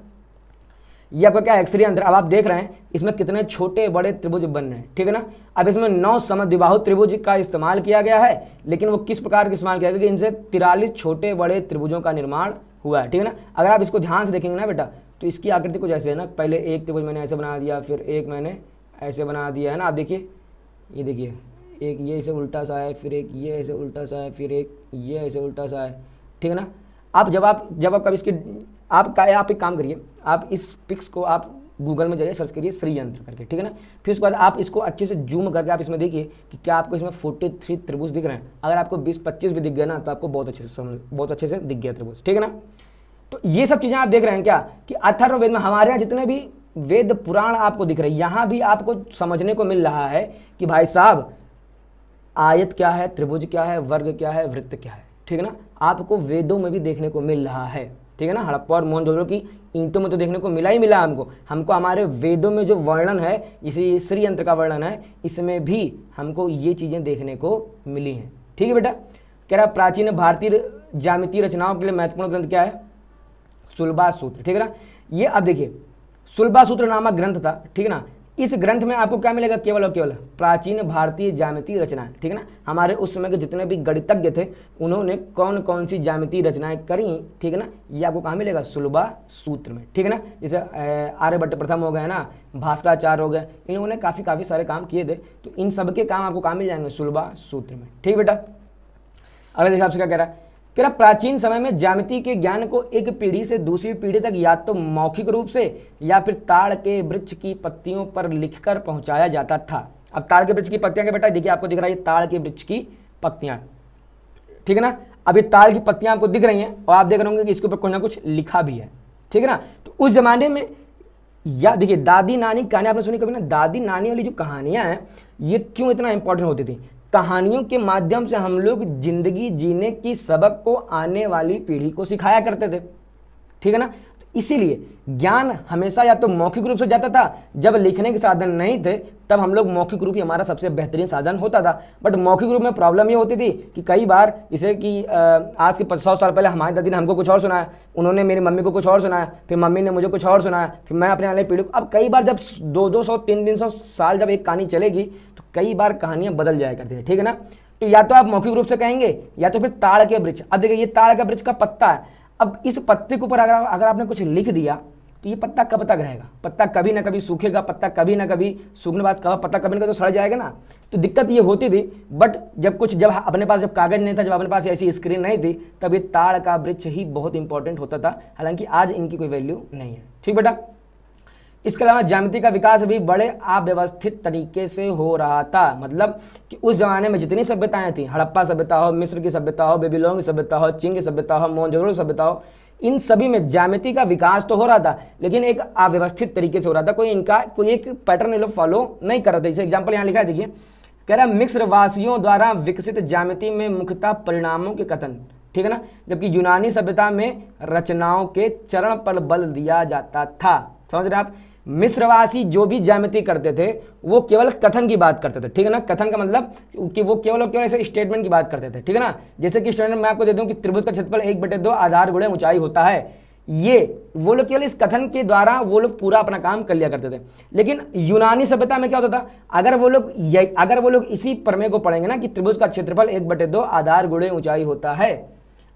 S1: ये आपका क्या है, श्री यंत्र। अब आप देख रहे हैं इसमें कितने छोटे बड़े त्रिभुज बन रहे हैं, ठीक है ना। अब इसमें 9 समद्विबाहु त्रिभुज का इस्तेमाल किया गया है, लेकिन वो किस प्रकार का इस्तेमाल किया गया, इनसे 43 छोटे बड़े त्रिभुजों का निर्माण हुआ है, ठीक है ना। अगर आप इसको ध्यान से देखेंगे ना बेटा तो इसकी आकृति कुछ ऐसे है ना, पहले एक त्रिभुज मैंने ऐसे बना दिया, फिर एक मैंने ऐसे बना दिया, है ना। आप देखिए, ये देखिए, एक ये ऐसे उल्टा सा है, फिर एक ये ऐसे उल्टा सा है, फिर एक ये ऐसे उल्टा सा है, ठीक है ना। आप जब आप कभी इसके आप एक काम करिए, आप इस पिक्स को आप गूगल में जाइए, सर्च करिए श्री यंत्र करके, ठीक है ना। फिर उसके बाद आप इसको अच्छे से जूम करके आप इसमें देखिए कि क्या आपको इसमें 43 त्रिभुज दिख रहे हैं। अगर आपको 20-25 भी दिख गया ना तो आपको बहुत अच्छे से दिख गया त्रिभुज, ठीक है ना। तो ये सब चीज़ें आप देख रहे हैं क्या कि अथर्ववेद में हमारे यहाँ जितने भी वेद पुराण आपको दिख रहे हैं, यहाँ भी आपको समझने को मिल रहा है कि भाई साहब आयत क्या है, त्रिभुज क्या है, वर्ग क्या है, वृत्त क्या है, ठीक है ना। आपको वेदों में भी देखने को मिल रहा है, ठीक है ना। हड़प्पा और मोहनजोदड़ो की ईंटों में तो देखने को मिला ही मिला हमको हमारे वेदों में जो वर्णन है, इसी श्री यंत्र का वर्णन है, इसमें भी हमको ये चीज़ें देखने को मिली हैं, ठीक है बेटा। कह रहा प्राचीन भारतीय ज्यामितीय रचनाओं के लिए महत्वपूर्ण ग्रंथ क्या है, सुलभा सूत्र, ठीक है ना। ये अब देखिए सुलभा सूत्र नामक ग्रंथ था, ठीक है ना। इस ग्रंथ में आपको क्या मिलेगा, केवल और केवल प्राचीन भारतीय ज्यामितीय रचनाएं, ठीक है ना। हमारे उस समय के जितने भी गणितज्ञ थे उन्होंने कौन कौन सी ज्यामितीय रचनाएं करी, ठीक है ना, ये आपको कहाँ मिलेगा, सुलभा सूत्र में, ठीक है ना। जैसे आर्यभट्ट प्रथम हो गए ना, भास्कराचार्य हो गए, इन लोगों ने काफ़ी सारे काम किए थे, तो इन सब के काम आपको कहाँ मिल जाएंगे, सुलभा सूत्र में, ठीक बेटा। अगले देखिए आपसे क्या कह रहा है, कह रहा प्राचीन समय में ज्यामिति के ज्ञान को एक पीढ़ी से दूसरी पीढ़ी तक या तो मौखिक रूप से या फिर ताड़ के वृक्ष की पत्तियों पर लिखकर पहुंचाया जाता था। अब ताड़ के वृक्ष की पत्तियां के बेटा देखिए आपको दिख रहा है, ये ताड़ के वृक्ष की पत्तियां, ठीक है ना। अब ये ताड़ की पत्तियां आपको दिख रही हैं और आप देख रहे होंगे कि इसके ऊपर कुछ ना कुछ लिखा भी है, ठीक है ना। तो उस जमाने में या देखिए दादी नानी कहानी आपने सुनी कभी ना, दादी नानी वाली जो कहानियां हैं ये क्यों इतना इंपॉर्टेंट होती थी। कहानियों के माध्यम से हम लोग जिंदगी जीने की सबक को आने वाली पीढ़ी को सिखाया करते थे, ठीक है ना। तो इसीलिए ज्ञान हमेशा या तो मौखिक रूप से जाता था, जब लिखने के साधन नहीं थे तब हम लोग मौखिक रूप ही हमारा सबसे बेहतरीन साधन होता था। बट मौखिक रूप में प्रॉब्लम ये होती थी कि कई बार जैसे कि आज के 100 साल पहले हमारी दादी ने हमको कुछ और सुनाया, उन्होंने मेरी मम्मी को कुछ और सुनाया, फिर मम्मी ने मुझे कुछ और सुनाया, फिर मैं अपने वाले पीढ़ी को। अब कई बार जब 200 300 साल जब एक कहानी चलेगी तो कई बार कहानियां बदल जाया करती है, ठीक है ना। तो या तो आप मौखिक रूप से कहेंगे या तो फिर ताड़ के वृक्ष। अब देखिए ये ताड़ का वृक्ष का पत्ता है, अब इस पत्ते के ऊपर अगर आपने कुछ लिख दिया तो ये पत्ता कब तक रहेगा, पत्ता कभी ना कभी सूखेगा, पत्ता कभी ना कभी सूखने बाद पत्ता कभी ना कभी तो सड़ जाएगा ना। तो दिक्कत ये होती थी। बट जब अपने पास जब कागज नहीं था, जब अपने पास ऐसी स्क्रीन नहीं थी, तब ये ताड़ का वृक्ष ही बहुत इंपॉर्टेंट होता था। हालांकि आज इनकी कोई वैल्यू नहीं है, ठीक बेटा। इसके अलावा ज्यामिति का विकास भी बड़े अव्यवस्थित तरीके से हो रहा था। मतलब कि उस जमाने में जितनी सभ्यताएं थी, हड़प्पा सभ्यता हो, मिस्र की सभ्यता हो, बेबीलोन की सभ्यता हो, चीन की सभ्यता हो, मोहनजोदड़ो सभ्यता हो, इन सभी में ज्यामिति का विकास तो हो रहा था लेकिन एक अव्यवस्थित तरीके से हो रहा था। कोई एक पैटर्न लोग फॉलो नहीं कर रहे थे। जैसे एग्जाम्पल यहाँ लिखा है, देखिए कह रहा मिस्र वासियों द्वारा विकसित ज्यामिति में मुख्यतः परिणामों के कथन, ठीक है ना, जबकि यूनानी सभ्यता में रचनाओं के चरण पर बल दिया जाता था। समझ रहे आप, मिस्रवासी जो भी ज्यामिति करते थे वो केवल कथन की बात करते थे, ठीक है ना। कथन का मतलब कि वो केवल ऐसे स्टेटमेंट की बात करते थे, ठीक है ना। जैसे कि स्टेटमेंट मैं आपको दे दूं कि त्रिभुज का क्षेत्रफल 1/2 आधार गुणे ऊंचाई होता है, ये वो लोग केवल इस कथन के द्वारा वो लोग पूरा अपना काम कर लिया करते थे। लेकिन यूनानी सभ्यता में क्या होता था, अगर वो लोग इसी प्रमेय को पढ़ेंगे ना कि त्रिभुज का क्षेत्रफल 1/2 आधार गुणे ऊंचाई होता है,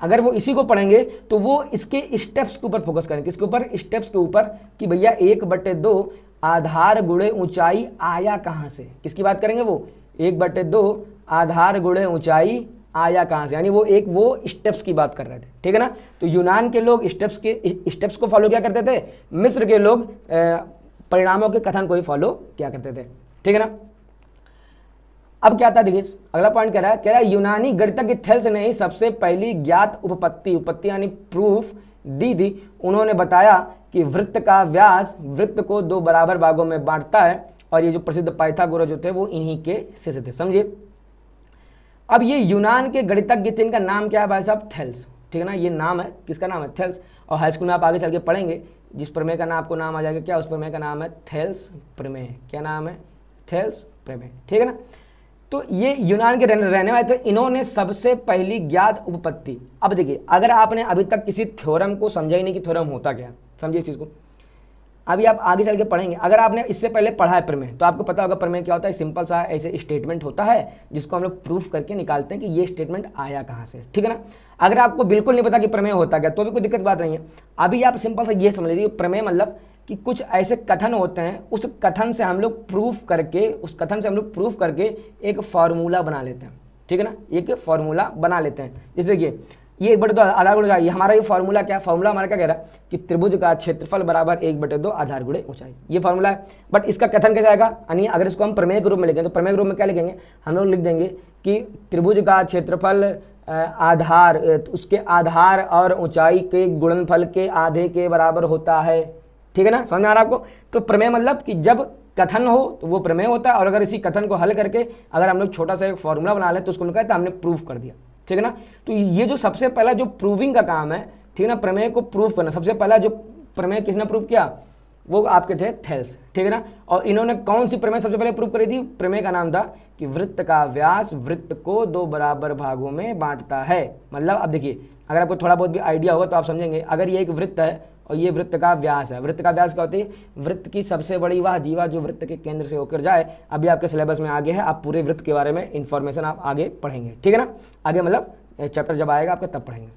S1: अगर वो इसी को पढ़ेंगे तो वो इसके स्टेप्स के ऊपर फोकस करेंगे। किसके ऊपर, स्टेप्स के ऊपर, कि भैया 1/2 आधार गुणे ऊंचाई आया कहां से। किसकी बात करेंगे, वो 1/2 आधार गुणे ऊंचाई आया कहां से, यानी वो स्टेप्स की बात कर रहे थे, ठीक है ना। तो यूनान के लोग स्टेप्स को फॉलो क्या करते थे, मिस्र के लोग परिणामों के कथन को ही फॉलो क्या करते थे, ठीक है ना। अब क्या था देखिए, अगला पॉइंट कह रहा है यूनानी गणितज्ञ थेल्स ने ही सबसे पहली ज्ञात उपपत्ति यानी प्रूफ दी थी। उन्होंने बताया कि वृत्त का व्यास वृत्त को 2 बराबर भागों में बांटता है, और ये जो प्रसिद्ध पाइथागोरस जो थे वो इन्हीं के शिष्य थे, समझिए। अब ये यूनान के गणितज्ञ थे, इनका नाम क्या है भाई साहब, थेल्स, ठीक है ना। ये नाम है, किसका नाम है, थेल्स। और हाई स्कूल में आप आगे चल के पढ़ेंगे, जिस प्रमेय का नाम आपको नाम आ जाएगा क्या, उस प्रमेय का नाम है थेल्स प्रमेय। क्या नाम है, थेल्स प्रमेय, ठीक है ना। तो ये यूनान के रहने वाले थे, इन्होंने सबसे पहली ज्ञात उपपत्ति। अब देखिए, अगर आपने अभी तक किसी थ्योरम को समझा ही नहीं कि थ्योरम होता क्या, समझिए इस चीज़ को, अभी आप आगे चल के पढ़ेंगे। अगर आपने इससे पहले पढ़ा है प्रमेय तो आपको पता होगा प्रमेय क्या होता है। सिंपल सा ऐसे स्टेटमेंट होता है जिसको हम लोग प्रूफ करके निकालते हैं कि ये स्टेटमेंट आया कहाँ से, ठीक है ना। अगर आपको बिल्कुल नहीं पता कि प्रमेय होता क्या तो भी कोई दिक्कत बात नहीं है। अभी आप सिंपल सा ये समझ लीजिए, प्रमेय मतलब कि कुछ ऐसे कथन होते हैं, उस कथन से हम लोग प्रूफ करके एक फार्मूला बना लेते हैं, ठीक है ना, एक फार्मूला बना लेते हैं। जैसे देखिए ये 1/2 आधार गुणे ऊंचाई, ये हमारा ये फॉर्मूला क्या, फॉर्मूला हमारा क्या कह रहा है कि त्रिभुज का क्षेत्रफल बराबर 1/2 आधार गुणे ऊंचाई, ये फॉर्मूला है। बट इसका कथन कैसे आएगा, यानी अगर इसको हम प्रमेय के रूप में लिखें तो प्रमेय के रूप में क्या लिखेंगे, हम लोग लिख देंगे कि त्रिभुज का क्षेत्रफल आधार उसके आधार और ऊंचाई के गुणनफल के आधे के बराबर होता है। ठीक है ना, समझ में आ रहा है आपको। तो प्रमेय मतलब कि जब कथन हो तो वो प्रमेय होता है, और अगर इसी कथन को हल करके अगर हम लोग छोटा सा एक फॉर्मूला बना लें तो उसको कहते हैं हमने प्रूफ कर दिया। ठीक है ना, तो ये जो सबसे पहला जो प्रूविंग का काम है, ठीक है ना, प्रमेय को प्रूफ करना, सबसे पहला जो प्रमेय किसने प्रूव किया, वो आपके थे थेल्स। ठीक है ना, और इन्होंने कौन सी प्रमेय सबसे पहले प्रूव करी थी, प्रमेय का नाम था कि वृत्त का व्यास वृत्त को 2 बराबर भागों में बांटता है। मतलब अब देखिए, अगर आपको थोड़ा बहुत भी आइडिया होगा तो आप समझेंगे, अगर ये एक वृत्त है और ये वृत्त का व्यास है, वृत्त का व्यास क्या होती है, वृत्त की सबसे बड़ी वह जीवा जो वृत्त के केंद्र से होकर जाए। अभी आपके सिलेबस में आगे है, आप पूरे वृत्त के बारे में इंफॉर्मेशन आप आगे पढ़ेंगे। ठीक है ना, आगे मतलब चैप्टर जब आएगा आपका तब पढ़ेंगे।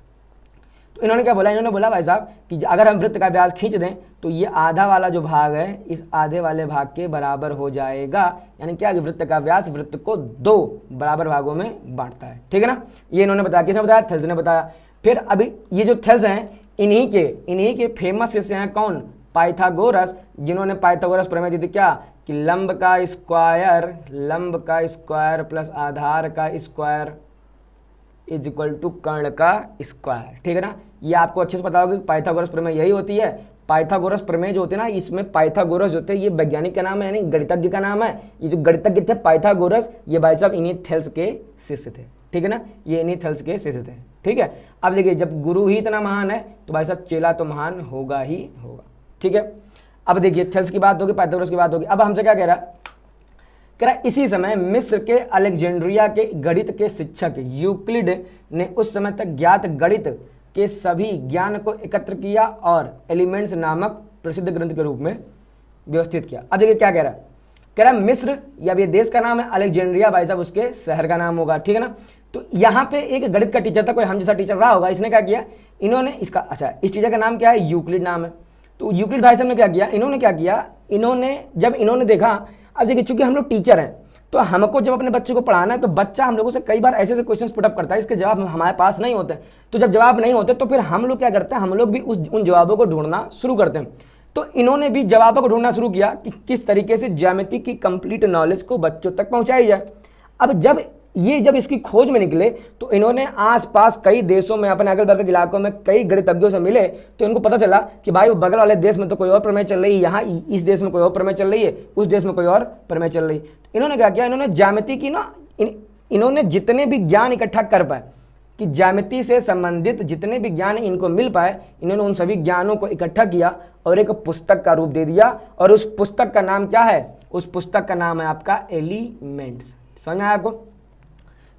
S1: तो इन्होंने क्या बोला, इन्होंने बोला भाई साहब कि अगर हम वृत्त का व्यास खींच दें तो ये आधा वाला जो भाग है इस आधे वाले भाग के बराबर हो जाएगा। यानी क्या कि वृत्त का व्यास वृत्त को 2 बराबर भागों में बांटता है। ठीक है ना, ये इन्होंने बताया, किसने बताया, थेल्स ने बताया। फिर अभी ये जो थेल्स हैं इन्हीं के फेमस शिष्य हैं कौन, पाइथागोरस, जिन्होंने पाइथागोरस प्रमेय दी थी क्या कि लंब का स्क्वायर प्लस आधार का स्क्वायर इज इक्वल टू कर्ण का स्क्वायर। ठीक है ना, ये आपको अच्छे से पता होगा कि पाइथागोरस प्रमेय यही होती है। पाइथागोरस प्रमेय जो होते हैं ना, इसमें पाइथागोरस जो थे ये वैज्ञानिक का नाम है, यानी गणितज्ञ का नाम है। ये जो गणितज्ञ थे पाइथागोरस, ये भाई साहब इन्हीं थेल्स के शिष्य थे। ठीक है ना, ये इन्हीं थेल्स के शिष्य थे। ठीक है, अब देखिए जब गुरु ही इतना महान है तो भाई साहब चेला तो महान होगा ही होगा। ठीक है, अब देखिए थेल्स की बात होगी, पाइथागोरस की बात होगी। अब हमसे क्या कह रहा इसी समय मिस्र के अलेक्जेंड्रिया के गणित के शिक्षक यूक्लिड ने उस समय तक ज्ञात गणित के सभी ज्ञान को एकत्र किया और एलिमेंट्स नामक प्रसिद्ध ग्रंथ के रूप में व्यवस्थित किया। अब देखिए क्या कह रहा है मिस्र या ये देश का नाम है, अलेक्जेंड्रिया भाई साहब उसके शहर का नाम होगा। ठीक है ना, तो यहाँ पे एक गणित का टीचर था, कोई हम जैसा टीचर रहा होगा, इसने क्या किया, इन्होंने इसका इस टीचर का नाम क्या है, यूक्लिड नाम है। तो यूक्लिड भाई साहब ने क्या किया, इन्होंने जब इन्होंने देखा, अब देखिए चूंकि हम लोग टीचर हैं तो हमको जब अपने बच्चे को पढ़ाना है तो बच्चा हम लोगों से कई बार ऐसे क्वेश्चंस पुटअप करता है, इसके जवाब हमारे पास नहीं होते। तो जब जवाब नहीं होते तो फिर हम लोग क्या करते हैं, हम लोग भी उन जवाबों को ढूंढना शुरू करते हैं। तो इन्होंने भी जवाबों को ढूंढना शुरू किया कि किस तरीके से ज्यामिति की कंप्लीट नॉलेज को बच्चों तक पहुंचाई जाए। अब जब इसकी खोज में निकले तो इन्होंने आसपास कई देशों में, अपने अगल बगल इलाकों में कई गणितज्ञों से मिले, तो इनको पता चला कि भाई बगल वाले देश में तो कोई और प्रमेय चल रही है, यहाँ इस देश में कोई और प्रमेय चल रही है, उस देश में कोई और प्रमेय चल रही है। इन्होंने क्या किया, इन्होंने ज्यामिति की इन्होंने जितने भी ज्ञान इकट्ठा कर पाए कि ज्यामिति से संबंधित जितने भी ज्ञान इनको मिल पाए, इन्होंने उन सभी ज्ञानों को इकट्ठा किया और एक पुस्तक का रूप दे दिया। और उस पुस्तक का नाम क्या है, उस पुस्तक का नाम है आपका एलिमेंट्स। समझ में आया आपको।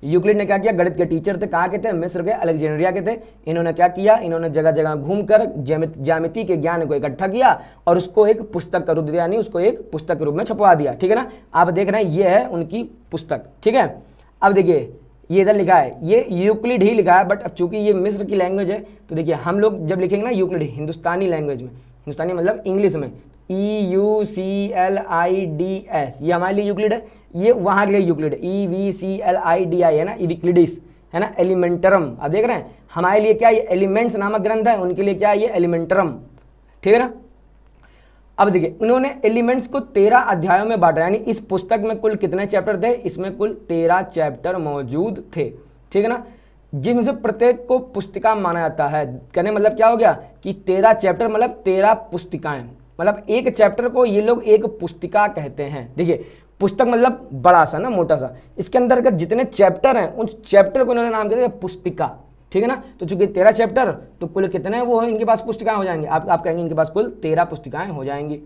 S1: यूक्लिड ने क्या किया, गणित के टीचर थे, कहाँ के थे, मिस्र के, अलेक्जेंड्रिया के थे। इन्होंने क्या किया, इन्होंने जगह जगह घूमकर ज्यामिति के ज्ञान को इकट्ठा किया और उसको एक पुस्तक का रूप दिया, यानी उसको एक पुस्तक के रूप में छपवा दिया। ठीक है ना, आप देख रहे हैं ये है उनकी पुस्तक। ठीक है, अब देखिए ये इधर लिखा है, ये यूक्लिड ही लिखा है, बट अब चूंकि ये मिस्र की लैंग्वेज है तो देखिए हम लोग जब लिखेंगे ना यूक्लिड हिंदुस्तानी लैंग्वेज में, हिंदुस्तानी मतलब इंग्लिश में, EUCLIDS, ये हमारे लिए यूक्लिड है, ये वहाँ के लिए यूक्लिड है, EVCLIDI है ना, इविक्लिडिस है ना, एलिमेंटरम। अब देख रहे हैं हमारे लिए क्या, ये एलिमेंट्स नामक ग्रंथ है, उनके लिए क्या है, ये एलिमेंटरम। ठीक है ना, अब देखिए इन्होंने एलिमेंट्स को 13 अध्यायों में बांटा, यानी इस पुस्तक में कुल कितने चैप्टर थे, इसमें कुल 13 चैप्टर मौजूद थे। ठीक है ना, जिनमें से प्रत्येक को पुस्तिका माना जाता है। कहने मतलब क्या हो गया कि 13 चैप्टर मतलब 13 पुस्तिकाएं, मतलब एक चैप्टर को ये लोग एक पुस्तिका कहते हैं। देखिए पुस्तक मतलब बड़ा सा ना, मोटा सा, इसके अंदर का जितने चैप्टर हैं उन चैप्टर को इन्होंने नाम दिया पुस्तिका। ठीक है ना, तो चूंकि 13 चैप्टर तो कुल कितने वो इनके पास पुस्तिकाएं हो जाएंगी, आप कहेंगे इनके पास कुल 13 पुस्तिकाएं हो जाएंगी।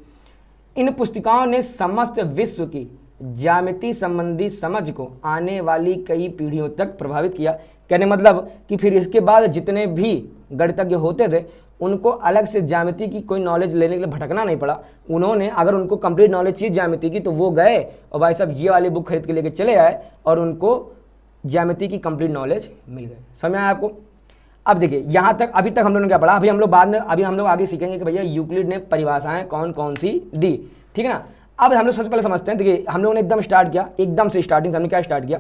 S1: इन पुस्तिकाओं ने समस्त विश्व की ज्यामिति संबंधी समझ को आने वाली कई पीढ़ियों तक प्रभावित किया। कहने मतलब कि फिर इसके बाद जितने भी गणितज्ञ होते थे उनको अलग से ज्यामिति की कोई नॉलेज लेने के लिए भटकना नहीं पड़ा। उन्होंने अगर उनको कंप्लीट नॉलेज चाहिए ज्यामिति की तो वो गए और भाई साहब ये वाली बुक खरीद के लेके चले आए और उनको ज्यामिति की कंप्लीट नॉलेज मिल गई। समझ आया आपको। अब देखिए यहाँ तक अभी तक हम लोगों ने क्या पढ़ा, अभी हम लोग बाद में हम लोग आगे सीखेंगे कि भैया यूक्लिड ने परिभाषाएं कौन कौन सी दी। ठीक है ना, अब हम लोग सबसे पहले समझते हैं। देखिए हम लोगों ने एकदम स्टार्ट किया, एकदम से स्टार्टिंग से हमने क्या स्टार्ट किया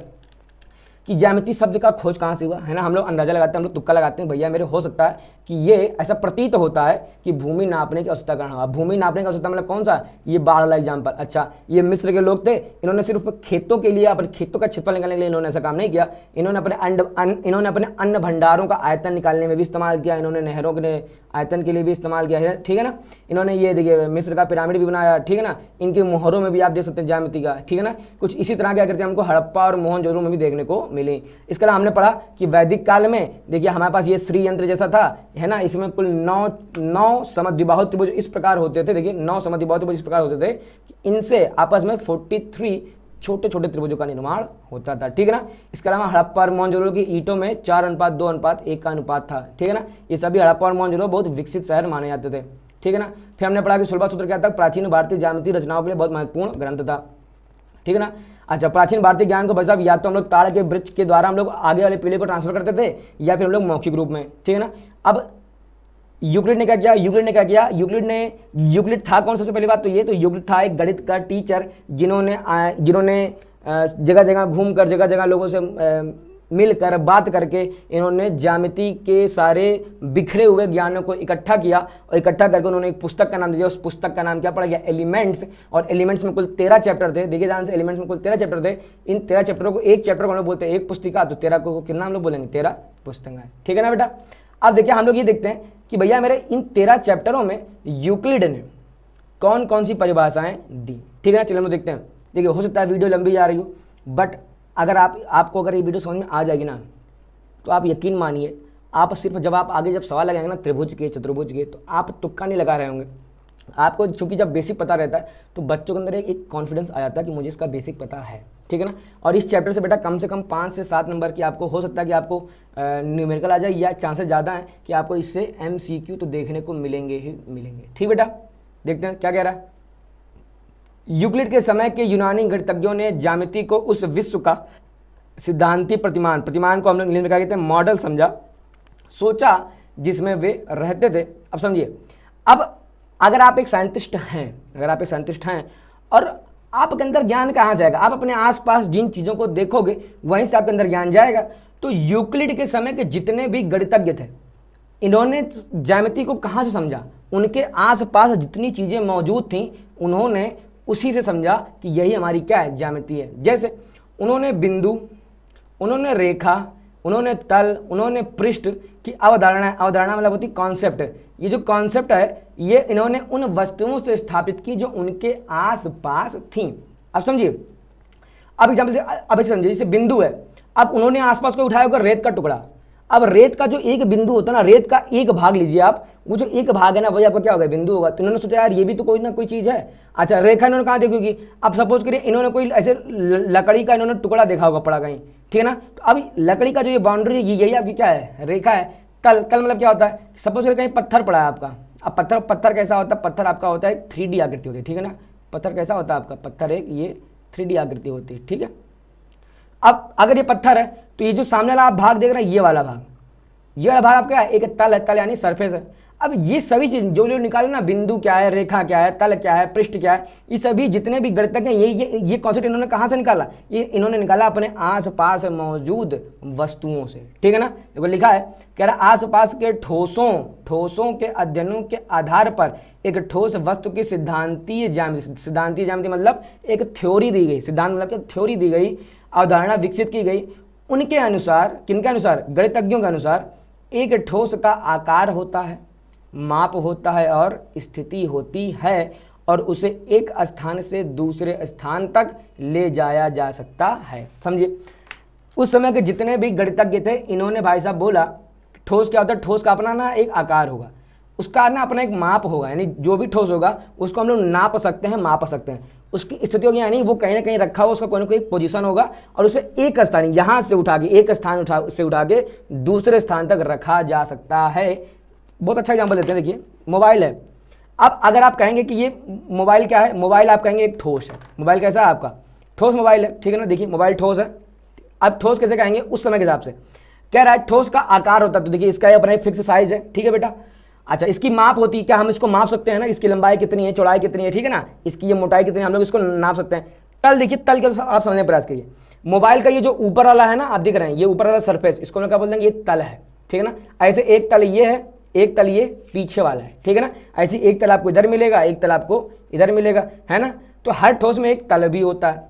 S1: कि ज्यामिति शब्द का खोज कहाँ से हुआ, है ना। हम लोग अंदाजा लगाते हैं, हम लोग तुक्का लगाते हैं, भैया मेरे हो सकता है कि ये ऐसा प्रतीत होता है कि भूमि नापने की आवश्यकता कारण हुआ। भूमि नापने की आवश्यकता मतलब कौन सा, ये बाढ़ वाला एग्जाम्पल। अच्छा, ये मिस्र के लोग थे, इन्होंने सिर्फ खेतों के लिए, अपने खेतों का क्षेत्रफल निकालने के लिए इन्होंने ऐसा काम नहीं किया, इन्होंने अपने अन्न भंडारों का आयतन निकालने में भी इस्तेमाल किया, इन्होंने नहरों के आयतन के लिए भी इस्तेमाल किया है, ठीक है ना। इन्होंने ये देखिए मिस्र का पिरामिड भी बनाया, ठीक है ना। इनके मोहरों में भी आप देख सकते हैं ज्यामिति का, ठीक है ना। कुछ इसी तरह क्या करते हैं हमको हड़प्पा और मोहनजोदड़ो में भी देखने को मिली। इसके अलावा हमने पढ़ा कि वैदिक काल में देखिए हमारे पास ये श्री यंत्र जैसा था, है ना। इसमें कुल 9 समद्विबाहु त्रिभुज इस प्रकार होते थे, देखिए 9 समद्विबाहु त्रिभुज इस प्रकार होते थे कि इनसे आपस में 43 छोटे छोटे त्रिभुजों का निर्माण होता था, ठीक है ना। इसके अलावा हड़प्पा और मोहनजोदड़ो की ईंटों में 4:2:1 का अनुपात था, ठीक है ना। ये सभी हड़प्पा और मोहनजोदड़ो बहुत विकसित शहर माने जाते थे, ठीक है ना। फिर हमने पढ़ा कि सुलभा सूत्र क्या था, प्राचीन भारतीय ज्यामितीय रचनाओं के लिए बहुत महत्वपूर्ण ग्रंथ था, ठीक है ना। अच्छा, प्राचीन भारतीय ज्ञान को बचा या तो हम लोग ताड़ के वृक्ष के द्वारा हम लोग आगे वाले पीढ़ी को ट्रांसफर करते थे, या फिर हम लोग मौखिक रूप में, ठीक है ना। अब यूक्लिड ने क्या किया, यूक्लिड था कौन, सबसे पहली बात तो ये, तो यूक्लिड था एक गणित का टीचर जिन्होंने जगह जगह घूम कर, जगह जगह लोगों से मिलकर बात करके इन्होंने ज्यामिति के सारे बिखरे हुए ज्ञानों को इकट्ठा किया, और इकट्ठा करके उन्होंने एक पुस्तक का नाम दिया। उस पुस्तक का नाम क्या पड़ा गया, एलिमेंट्स। और एलिमेंट्स में कुल 13 चैप्टर थे, देखिए ध्यान से, एलिमेंट्स में कुल 13 चैप्टर थे। इन 13 चैप्टरों को, एक चैप्टर को हम लोग बोलते हैं एक पुस्तिका, तो 13 को कितना हम लोग बोलेंगे, 13 पुस्तकें, ठीक है ना बेटा। अब देखिए हम लोग ये देखते हैं कि भैया मेरे इन 13 चैप्टरों में यूक्लिड ने कौन कौन सी परिभाषाएं दी, ठीक है ना। चलिए हम लोग देखते हैं। देखिए हो सकता है वीडियो लंबी जा रही हो, बट अगर आपको अगर ये वीडियो समझ में आ जाएगी ना, तो आप यकीन मानिए, आप सिर्फ जब आप आगे जब सवाल लगाएंगे ना त्रिभुज के, चतुर्भुज के, तो आप तुक्का नहीं लगा रहे होंगे। आपको चूंकि जब बेसिक पता रहता है तो बच्चों के अंदर एक कॉन्फिडेंस आ जाता है कि मुझे इसका बेसिक पता है, ठीक है ना। और इस चैप्टर से बेटा कम से कम 5 से 7 नंबर की आपको हो सकता है कि आपको न्यूमेरिकल आ जाए, या चांसेस ज़्यादा हैं कि आपको इससे MCQ तो देखने को मिलेंगे ही मिलेंगे, ठीक बेटा। देखते हैं क्या कह रहा है। यूक्लिड के समय के यूनानी गणितज्ञों ने ज्यामिति को उस विश्व का सिद्धांतीय प्रतिमान को हम लोग इंग्लिश में क्या कहते हैं, मॉडल समझा, सोचा जिसमें वे रहते थे। अब समझिए, अब अगर आप एक साइंटिस्ट हैं, और आपके अंदर ज्ञान कहाँ से आएगा, आप अपने आसपास जिन चीज़ों को देखोगे वहीं से आपके अंदर ज्ञान जाएगा। तो यूक्लिड के समय के जितने भी गणितज्ञ थे, इन्होंने ज्यामिति को कहाँ से समझा, उनके आसपास जितनी चीज़ें मौजूद थीं उन्होंने उसी से समझा कि यही हमारी क्या है, ज्यामिति है। जैसे उन्होंने बिंदु, उन्होंने रेखा, उन्होंने तल, उन्होंने पृष्ठ की अवधारणा मतलब होती कॉन्सेप्ट। ये जो कॉन्सेप्ट है ये इन्होंने उन वस्तुओं से स्थापित की जो उनके आसपास थीं। अब समझिए, अब एग्जाम्पल से अब समझिए, जैसे बिंदु है, अब उन्होंने आसपास को उठाया होगा रेत का टुकड़ा। अब रेत का जो एक बिंदु होता है ना, रेत का एक भाग लीजिए आप, वो जो एक भाग है ना वही आपका क्या होगा, बिंदु होगा। तो इन्होंने सोचा यार ये भी तो कोई ना कोई चीज़ है। अच्छा, रेखा इन्होंने कहाँ देखी होगी, अब सपोज करिए इन्होंने कोई ऐसे लकड़ी का इन्होंने टुकड़ा देखा होगा पड़ा कहीं, ठीक है ना। तो अब लकड़ी का जो ये बाउंड्री है यही आपकी क्या है, रेखा है। तल मतलब क्या होता है, सपोज करिए कहीं पत्थर पड़ा है आपका। अब पत्थर कैसा होता है, पत्थर आपका होता है 3D आकृति होती है, ठीक है ना। पत्थर कैसा होता है आपका, पत्थर एक ये 3D आकृति होती है, ठीक है। अब अगर ये पत्थर है तो ये जो सामने वाला आप भाग देख रहे हैं, ये वाला भाग आपका एक तल है, तल यानी सरफेस है। अब ये सभी चीज जो निकाले ना, बिंदु क्या है, रेखा क्या है, तल क्या है, पृष्ठ क्या है, ये सभी जितने भी गणितज्ञ हैं ये कॉन्सेप्ट इन्होंने कहाँ से निकाला, ये इन्होंने निकाला अपने आसपास मौजूद वस्तुओं से, ठीक है ना। देखो लिखा है, कह रहा आसपास के ठोसों के अध्ययनों के आधार पर एक ठोस वस्तु की सिद्धांतीय ज्यामिति मतलब एक थ्योरी दी गई, सिद्धांत मतलब थ्योरी दी गई, अवधारणा विकसित की गई। उनके अनुसार, किनके अनुसार, गणितज्ञों के अनुसार, एक ठोस का आकार होता है, माप होता है और स्थिति होती है, और उसे एक स्थान से दूसरे स्थान तक ले जाया जा सकता है। समझिए, उस समय के जितने भी गणितज्ञ थे इन्होंने भाई साहब बोला ठोस क्या होता है, ठोस का अपना ना एक आकार होगा, उसका ना अपना एक माप होगा, यानी जो भी ठोस होगा उसको हम लोग नाप सकते हैं, माप सकते हैं। उसकी स्थिति होगी, यानी वो कहीं ना कहीं रखा हुआ, उसका कोई ना कोई पोजीशन होगा, और उसे एक स्थान यहाँ से उठा के एक स्थान से उठा के दूसरे स्थान तक रखा जा सकता है। बहुत अच्छा एग्जाम्पल देते हैं, देखिए मोबाइल है। अब अगर आप कहेंगे कि ये मोबाइल क्या है, मोबाइल आप कहेंगे एक ठोस है। मोबाइल कैसा है आपका, ठोस मोबाइल है, ठीक है ना। देखिए मोबाइल ठोस है। अब ठोस कैसे कहेंगे, उस समय के हिसाब से कह रहा है ठोस का आकार होता है, तो देखिए इसका अपना फिक्स साइज है, ठीक है बेटा। अच्छा, इसकी माप होती है, क्या हम इसको माप सकते हैं ना, इसकी लंबाई कितनी है, चौड़ाई कितनी है, ठीक है ना, इसकी ये मोटाई कितनी है, हम लोग इसको नाप सकते हैं। तल देखिए, तल के आप समझने का प्रयास करिए। मोबाइल का ये जो ऊपर वाला है ना, आप देख रहे हैं ये ऊपर वाला सरफेस, इसको हम क्या बोल देंगे, ये तल है, ठीक है ना। ऐसे एक तल ये है, एक तल ये पीछे वाला है, ठीक है ना। ऐसे एक तल आपको इधर मिलेगा, एक तल आपको इधर मिलेगा, है ना। तो हर ठोस में एक तल भी होता है,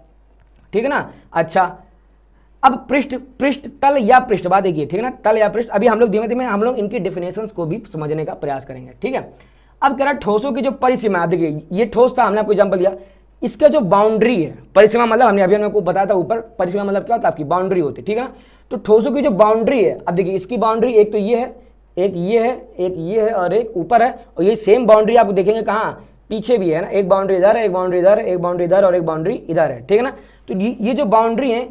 S1: ठीक है ना। अच्छा, अब पृष्ठ, पृष्ठ तल या पृष्ठ, बात देखिए, ठीक है ना, तल या पृष्ठ। अभी हम लोग धीमे धीमे हम लोग इनकी डेफिनेशंस को भी समझने का प्रयास करेंगे, ठीक है। अब कह रहा ठोसों की जो परिसीमा, आप देखिए ये ठोस था, हमने आपको एग्जांपल दिया, इसका जो बाउंड्री है, परिसीमा मतलब हमने अभी आपको बताया था ऊपर, परिसीमा मतलब क्या होता है, आपकी बाउंड्री होती है, ठीक है ना। तो ठोसों की जो बाउंड्री है, अब देखिए इसकी बाउंड्री एक तो ये है, एक ये है, एक ये है और एक ऊपर है, और ये सेम बाउंड्री आप देखेंगे कहाँ, पीछे भी है ना, एक बाउंड्री इधर है, एक बाउंड्री इधर, एक बाउंड्री इधर और एक बाउंड्री इधर है, ठीक है ना। तो ये जो बाउंड्री है,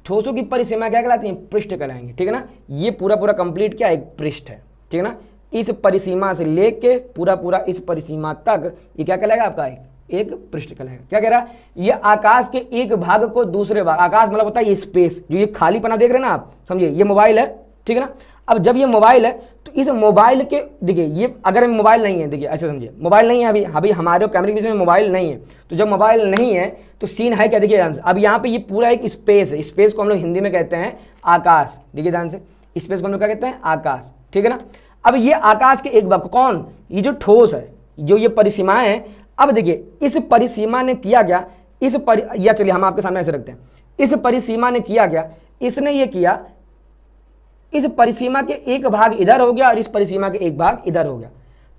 S1: ठोसों की परिसीमा क्या कहलाती है, पृष्ठ कहलाएंगे, ठीक है ना। ये पूरा पूरा कंप्लीट क्या, एक पृष्ठ है, ठीक है ना। इस परिसीमा से लेके पूरा पूरा इस परिसीमा तक ये क्या कहलाएगा, आपका एक पृष्ठ कहलाएगा। क्या कह रहा है, ये आकाश के एक भाग को दूसरे भाग, आकाश मतलब होता है ये स्पेस, जो ये खालीपना देख रहे हैं ना आप, समझिए ये मोबाइल है, ठीक है ना। अब जब ये मोबाइल है तो इस मोबाइल के, देखिए ये अगर मोबाइल नहीं है, देखिए ऐसे समझिए, मोबाइल नहीं है अभी, अभी हमारे कैमरे के में मोबाइल नहीं है, तो जब मोबाइल नहीं है तो सीन है क्या, देखिए ध्यान से। अब यहाँ पे ये पूरा एक स्पेस है, स्पेस को हम लोग हिंदी में कहते हैं आकाश, देखिए ध्यान से, स्पेस को हम लोग क्या कहते हैं, आकाश, ठीक है ना। अब ये आकाश के एक भाग, कौन, ये जो ठोस है, जो ये परिसीमाएं हैं। अब देखिए इस परिसीमा ने किया क्या, या चलिए हम आपके सामने ऐसे रखते हैं, इस परिसीमा ने किया क्या, इसने ये किया, इस परिसीमा के एक भाग इधर हो गया और इस परिसीमा के एक भाग इधर हो गया।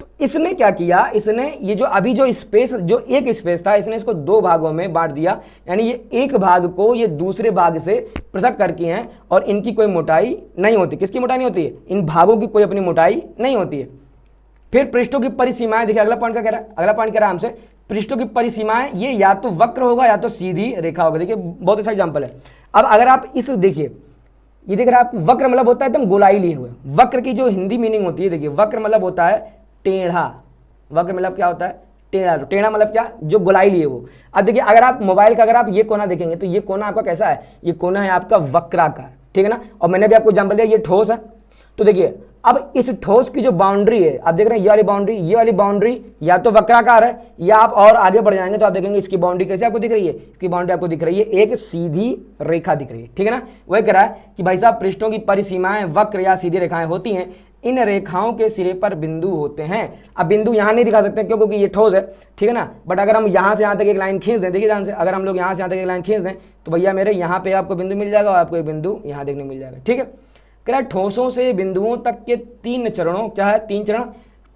S1: तो इसने क्या किया, इसने ये जो अभी जो स्पेस, जो एक स्पेस था, इसने इसको दो भागों में बांट दिया, यानी ये एक भाग को ये दूसरे भाग से पृथक करके हैं, और इनकी कोई मोटाई नहीं होती। किसकी मोटाई नहीं होती है, इन भागों की कोई अपनी मोटाई नहीं होती है। फिर पृष्ठों की परिसीमाएं, देखिए अगला पॉइंट क्या कह रहा है, अगला पॉइंट कह रहा है हमसे, पृष्ठों की परिसीमाएं ये या तो वक्र होगा या तो सीधी रेखा होगा। देखिए बहुत अच्छा एग्जांपल है। अब अगर आप इस देखिए, ये देख रहे हैं आप, वक्र मतलब होता है एकदम गोलाई लिए हुए, वक्र की जो हिंदी मीनिंग होती है, देखिए वक्र मतलब होता है टेढ़ा, वक्र मतलब क्या होता है, टेढ़ा। तो टेढ़ा मतलब क्या, जो गोलाई लिए हो। अब देखिए अगर आप मोबाइल का अगर आप ये कोना देखेंगे तो ये कोना आपका कैसा है, ये कोना है आपका वक्राकार, ठीक है ना। और मैंने भी आपको एग्जांपल दिया, ये ठोस है। तो देखिए अब इस ठोस की जो बाउंड्री है, आप देख रहे हैं ये वाली बाउंड्री, ये वाली बाउंड्री या तो वक्राकार है, या आप और आगे बढ़ जाएंगे तो आप देखेंगे इसकी बाउंड्री कैसे आपको दिख रही है, इसकी बाउंड्री आपको दिख रही है एक सीधी रेखा दिख रही है, ठीक है ना। वही कह रहा है कि भाई साहब पृष्ठों की परिसीमाएं वक्र या सीधी रेखाएं होती हैं, इन रेखाओं के सिरे पर बिंदु होते हैं। अब बिंदु यहाँ नहीं दिखा सकते क्योंकि ये ठोस है, ठीक है ना। बट अगर हम यहाँ से यहाँ तक एक लाइन खींच दें, देखिए ध्यान से, अगर हम लोग यहाँ से यहाँ तक एक लाइन खींच दें तो भैया मेरे यहाँ पे आपको बिंदु मिल जाएगा और आपको एक बिंदु यहाँ देखने मिल जाएगा, ठीक है। कह रहा है ठोसों से बिंदुओं तक के तीन चरणों, क्या है, तीन चरण।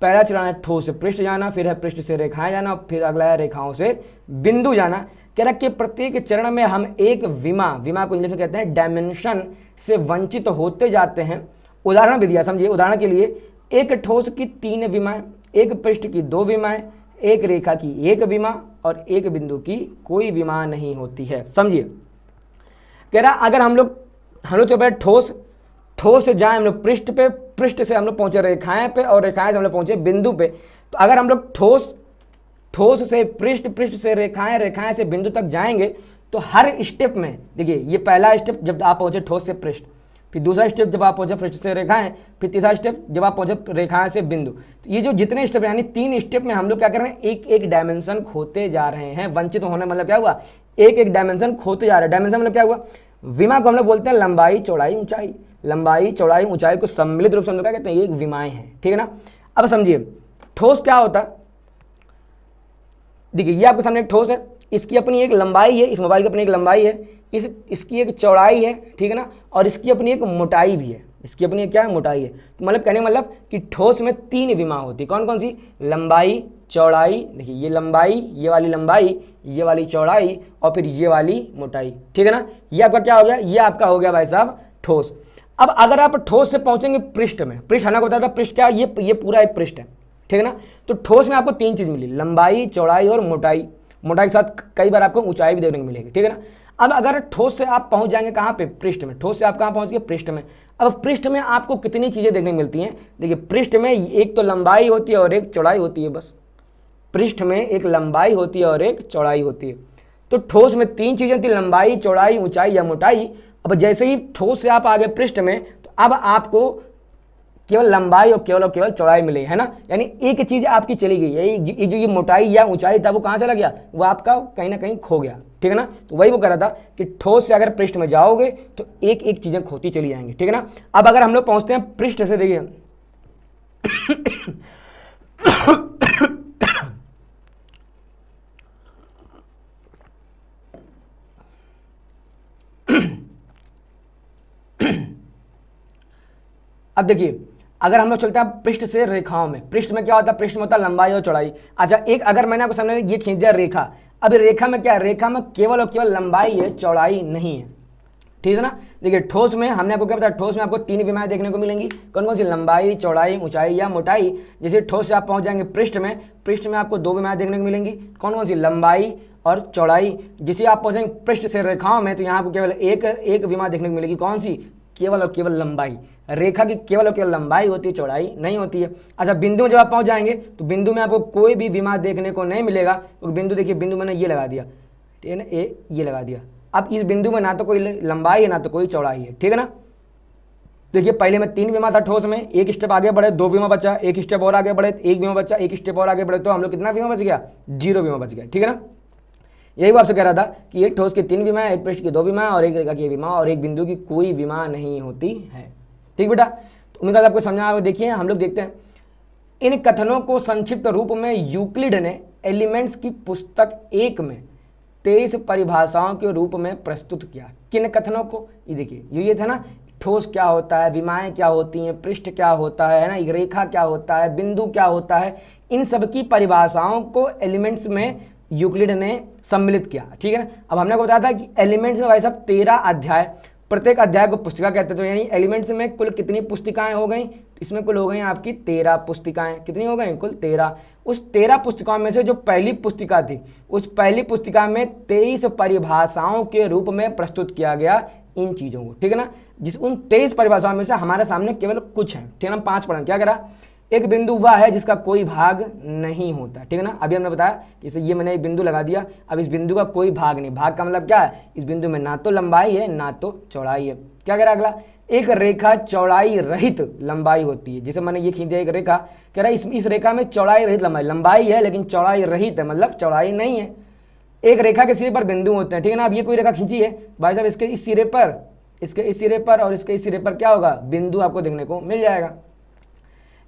S1: पहला चरण है ठोस से पृष्ठ जाना, फिर है पृष्ठ से रेखाएं जाना, फिर अगला है रेखाओं से बिंदु जाना। कह रहा है कि प्रत्येक चरण में हम एक विमा, विमा को इंग्लिश में कहते हैं डायमेंशन, से वंचित होते जाते हैं। उदाहरण भी दिया, समझिए, उदाहरण के लिए एक ठोस की तीन विमाएं, एक पृष्ठ की दो विमाएं, एक रेखा की एक विमा और एक बिंदु की कोई विमा नहीं होती है, समझिए। कह रहा अगर हम लोग चल ठोस से जाए हम लोग पृष्ठ पे, पृष्ठ से हम लोग पहुंचे रेखाएं पे और रेखाएं से हम लोग पहुंचे बिंदु पे। तो अगर हम लोग ठोस से पृष्ठ, पृष्ठ से रेखाएं, रेखाएं से बिंदु तक जाएंगे तो हर स्टेप में, देखिए ये पहला स्टेप जब आप पहुंचे ठोस से पृष्ठ, फिर दूसरा स्टेप जब आप पहुंचे पृष्ठ से रेखाएं, फिर तीसरा स्टेप जब आप पहुंचे रेखाएं से बिंदु। तो ये जो जितने स्टेप यानी तीन स्टेप में हम लोग क्या कर रहे हैं, एक एक डायमेंशन खोते जा रहे हैं। वंचित होने मतलब क्या हुआ, एक एक डायमेंशन खोते जा रहे हैं। डायमेंशन मतलब क्या हुआ, विमा को हम लोग बोलते हैं लंबाई चौड़ाई ऊंचाई, लंबाई चौड़ाई ऊंचाई को सम्मिलित रूप से हम लोग क्या कहते हैं, ये एक विमाएं हैं, ठीक है ना। अब समझिए ठोस क्या होता है, देखिए ये आपके सामने एक ठोस है, इसकी अपनी एक लंबाई है, इस मोबाइल की अपनी एक लंबाई है, इसकी एक चौड़ाई है, ठीक है ना, और इसकी अपनी एक मोटाई भी है, इसकी अपनी एक क्या है, मोटाई है। तो मतलब कहने मतलब कि ठोस में तीन विमा होती है, कौन कौन सी, लंबाई चौड़ाई, देखिए ये लंबाई, ये वाली लंबाई, ये वाली चौड़ाई और फिर ये वाली मोटाई, ठीक है ना। ये आपका क्या हो गया, ये आपका हो गया भाई साहब ठोस। अब अगर आप ठोस से पहुंचेंगे पृष्ठ में, पृष्ठ हमें बताया था पृष्ठ क्या, ये पूरा एक पृष्ठ है, ठीक है ना। तो ठोस में आपको तीन चीज मिली, लंबाई चौड़ाई और मोटाई, मोटाई के साथ कई बार आपको ऊंचाई भी देखने को मिलेगी, ठीक है ना। अब अगर ठोस से आप पहुंच जाएंगे कहाँ पे, पृष्ठ में, ठोस से आप कहाँ पहुंच गए, पृष्ठ में। अब पृष्ठ में आपको कितनी चीजें देखने को मिलती हैं, देखिए पृष्ठ में एक तो लंबाई होती है और एक चौड़ाई होती है, बस पृष्ठ में एक लंबाई होती है और एक चौड़ाई होती है। तो ठोस में तीन चीजें थी, लंबाई चौड़ाई ऊंचाई या मोटाई। अब जैसे ही ठोस से आप आगे पृष्ठ में, तो अब आपको केवल लंबाई और केवल चौड़ाई मिली है ना, यानी एक चीज आपकी चली गई है, ये जो ये मोटाई या ऊंचाई था वो कहाँ चला गया, वो आपका कहीं ना कहीं खो गया, ठीक है ना। तो वही वो कह रहा था कि ठोस से अगर पृष्ठ में जाओगे तो एक एक चीजें खोती चली जाएंगी, ठीक है ना। अब अगर हम लोग पहुंचते हैं पृष्ठ से, देखिए अब देखिए अगर हम लोग चलते हैं पृष्ठ से रेखाओं में, पृष्ठ में क्या होता है, पृष्ठ में होता है लंबाई और चौड़ाई। अच्छा एक अगर मैंने आपको सामने ये खींच दिया रेखा, अब रेखा में क्या है, रेखा में केवल और केवल लंबाई है, चौड़ाई नहीं है, ठीक है ना। देखिए ठोस में हमने आपको क्या बताया, ठोस में आपको 3 विमाएं देखने को मिलेंगी, कौन कौन सी, लंबाई, चौड़ाई, ऊंचाई या मोटाई। जैसे ठोस से आप पहुंच जाएंगे पृष्ठ में आपको 2 विमाएं देखने को मिलेंगी, कौन कौन सी, लंबाई और चौड़ाई। जैसे आप पहुंचेंगे पृष्ठ से रेखाओं में तो यहाँ आपको केवल एक विमा देखने को मिलेगी, कौन सी, केवल और केवल लंबाई। रेखा की केवल और केवल लंबाई होती है, चौड़ाई नहीं होती है। अच्छा बिंदु में जब आप पहुंच जाएंगे तो बिंदु में आपको कोई भी विमा देखने को नहीं मिलेगा, क्योंकि बिंदु देखिए, बिंदु मैंने ये लगा दिया, ठीक है ना, ये लगा दिया। अब इस बिंदु में ना तो कोई लंबाई है ना तो कोई चौड़ाई है, ठीक है ना। देखिए पहले में 3 विमा था ठोस में, एक स्टेप आगे बढ़े 2 विमा बचा, एक स्टेप और आगे बढ़े 1 विमा बचा, एक स्टेप और आगे बढ़े तो हम लोग कितना विमा बच गया, 0 विमा बच गया, ठीक है ना। यही वो आपसे कह रहा था कि एक ठोस की 3 विमा, एक पृष्ठ की 2 विमा और एक रेखा की विमा और एक बिंदु की कोई विमा नहीं होती है, ठीक बेटा। तो उम्मीद आपको समझा होगा। देखिए हम लोग देखते हैं इन कथनों को संक्षिप्त रूप में यूक्लिड ने एलिमेंट्स की पुस्तक 1 में 23 परिभाषाओं के रूप में प्रस्तुत किया। किन कथनों को, ये देखिए ये था ना, ठोस क्या होता है, विमाएं क्या होती हैं, पृष्ठ क्या होता है ना, रेखा क्या होता है, बिंदु क्या होता है, इन सब की परिभाषाओं को एलिमेंट्स में यूक्लिड ने सम्मिलित किया, ठीक है ना। अब हमने बताया था कि एलिमेंट्स में भाई साहब 13 अध्याय, प्रत्येक अध्याय को पुस्तिका कहते थे, यानी एलिमेंट्स में कुल कितनी पुस्तिकाएं हो गई, इसमें कुल हो गई आपकी 13 पुस्तिकाएं। कितनी हो गई, कुल 13। उस 13 पुस्तिकाओं में से जो पहली पुस्तिका थी, उस पहली पुस्तिका में 23 परिभाषाओं के रूप में प्रस्तुत किया गया इन चीज़ों को, ठीक है ना। जिस उन 23 परिभाषाओं में से हमारे सामने केवल कुछ है, ठीक है ना। 5 पढ़ें, क्या करा, एक बिंदु वह है जिसका कोई भाग नहीं होता, ठीक है ना। अभी हमने बताया जैसे ये मैंने एक बिंदु लगा दिया, अब इस बिंदु का कोई भाग नहीं, भाग का मतलब क्या है, इस बिंदु में ना तो लंबाई है ना तो चौड़ाई है। क्या कह रहा अगला, एक रेखा चौड़ाई रहित लंबाई होती है। जैसे मैंने ये खींच दिया एक रेखा, कह रहा है इस रेखा में चौड़ाई रहित लंबाई है लेकिन चौड़ाई रहित है, मतलब चौड़ाई नहीं है। एक रेखा के सिरे पर बिंदु होते हैं, ठीक है ना। अब ये कोई रेखा खींची है भाई साहब, इसके इस सिरे पर, इसके इस सिरे पर और इसके इस सिरे पर क्या होगा, बिंदु आपको देखने को मिल जाएगा।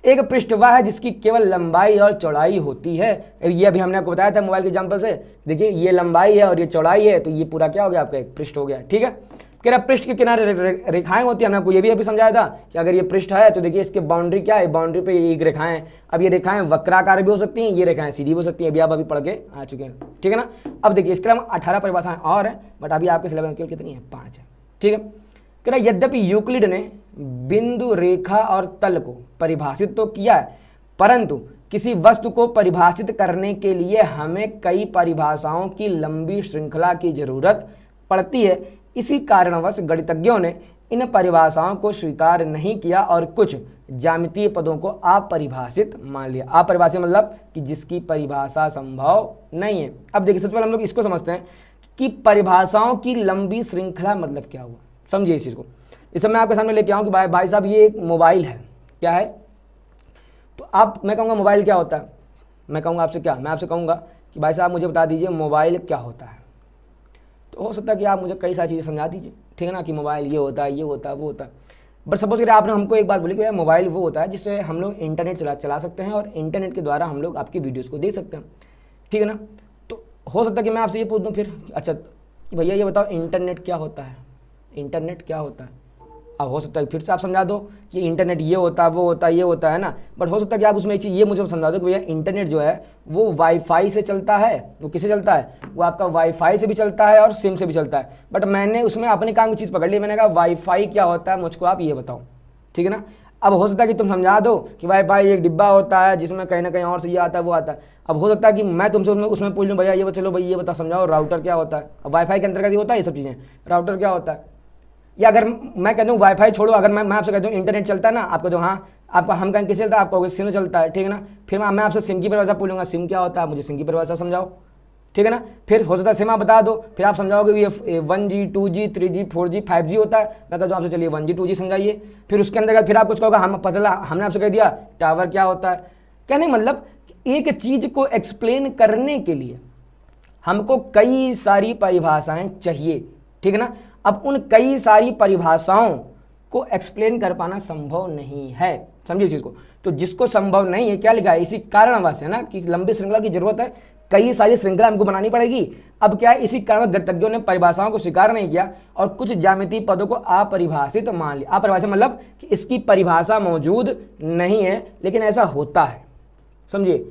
S1: एक पृष्ठ वह है जिसकी केवल लंबाई और चौड़ाई होती है। ये अभी हमने आपको बताया था मोबाइल के एग्जांपल से, देखिए ये लंबाई है और ये चौड़ाई है, तो ये पूरा क्या हो गया आपका, एक पृष्ठ हो गया, ठीक है। कह रहा पृष्ठ के किनारे रेखाएं होती है, हमने आपको ये भी अभी समझाया था कि अगर ये पृष्ठ है तो देखिए इसके बाउंड्री क्या है, बाउंड्री पे एक रेखाएं। अब ये रेखाएं वक्राकार भी हो सकती हैं, ये रेखाएं सीधी हो सकती हैं, अभी आप अभी पढ़ के आ चुके हैं, ठीक है ना। अब देखिए इसके अलावा 18 परिभाषाएं और हैं, बट अभी आपके सिलेबस में कितनी है, 5 है, ठीक है। कह रहा यद्यपि यूक्लिड ने बिंदु, रेखा और तल को परिभाषित तो किया है, परंतु किसी वस्तु को परिभाषित करने के लिए हमें कई परिभाषाओं की लंबी श्रृंखला की जरूरत पड़ती है। इसी कारणवश गणितज्ञों ने इन परिभाषाओं को स्वीकार नहीं किया और कुछ ज्यामितीय पदों को अपरिभाषित मान लिया। अपरिभाषित मतलब कि जिसकी परिभाषा संभव नहीं है। अब देखिए सबसे पहले हम लोग इसको समझते हैं कि परिभाषाओं की लंबी श्रृंखला मतलब क्या हुआ, समझिए इस चीज़ को। इस समय मैं आपके सामने लेके आऊँ कि भाई साहब ये एक मोबाइल है, क्या है, तो आप, मैं कहूँगा मोबाइल क्या होता है, मैं कहूँगा आपसे क्या, मैं आपसे कहूँगा कि भाई साहब मुझे बता दीजिए मोबाइल क्या होता है। तो हो सकता है कि आप मुझे कई सारी चीज़ें समझा दीजिए, ठीक है ना, कि मोबाइल ये होता है, ये होता है, वो होता है। बट सपोज करिए आपने हमको एक बात बोली कि भाई मोबाइल वो होता है जिससे हम लोग इंटरनेट चला सकते हैं और इंटरनेट के द्वारा हम लोग आपकी वीडियोज़ को देख सकते हैं, ठीक है ना। तो हो सकता है कि मैं आपसे ये पूछ दूँ फिर, अच्छा भैया ये बताओ इंटरनेट क्या होता है, इंटरनेट क्या होता है। अब हो सकता है फिर से आप समझा दो कि इंटरनेट ये होता है, वो होता है, ये होता है ना, बट हो सकता है कि आप उसमें एक चीज़ ये मुझे समझा दो कि भैया इंटरनेट जो है वो वाईफाई से चलता है। वो किससे चलता है, वो आपका वाईफाई से भी चलता है और सिम से भी चलता है। बट मैंने उसमें अपने काम की चीज़ पकड़ ली, मैंने कहा वाईफाई क्या होता है मुझको आप ये बताओ, ठीक है ना। अब हो सकता है कि तुम समझा दो कि वाईफाई एक डिब्बा होता है जिसमें कहीं ना कहीं और से ये आता है, वो आता है। अब हो सकता है कि मैं तुमसे उसमें पूछ लूँ भैया ये चलो भाई ये बता समझाओ राउटर क्या होता है। अब वाईफाई के अंतर्गत ये होता है ये सब चीज़ें, राउटर क्या होता है। या अगर मैं कह दूँ वाईफाई छोड़ो, अगर मैं आपसे कह दूँ इंटरनेट चलता है ना, आपको तो हाँ आपका हम कहें किससे चलता है, आप कहोगे सिम चलता है, ठीक है ना। फिर मैं आपसे सिम की परिभाषा पूछूंगा, सिम क्या होता है, मुझे सिम की परिभाषा समझाओ, ठीक है ना। फिर हो सकता है सेमा बता दो, फिर आप समझाओगे ये 1G 2G 3G 4G 5G होता है। मैं कहता हूँ आपसे चलिए 1G 2G समझाइए। फिर उसके अंदर फिर आप कुछ कहोगे हम पता हमने आपसे कह दिया टावर क्या होता है। कहने मतलब एक चीज को एक्सप्लेन करने के लिए हमको कई सारी परिभाषाएं चाहिए, ठीक है ना। अब उन कई सारी परिभाषाओं को एक्सप्लेन कर पाना संभव नहीं है, समझिए इस चीज को। तो जिसको संभव नहीं है, क्या लिखा है, इसी कारणवश है ना कि लंबी श्रृंखला की जरूरत है, कई सारी श्रृंखला हमको बनानी पड़ेगी। अब क्या है, इसी कारण गणितज्ञों ने परिभाषाओं को स्वीकार नहीं किया और कुछ ज्यामितीय पदों को अपरिभाषित मान लिया। अपरिभाषित मतलब कि इसकी परिभाषा मौजूद नहीं है, लेकिन ऐसा होता है, समझिए।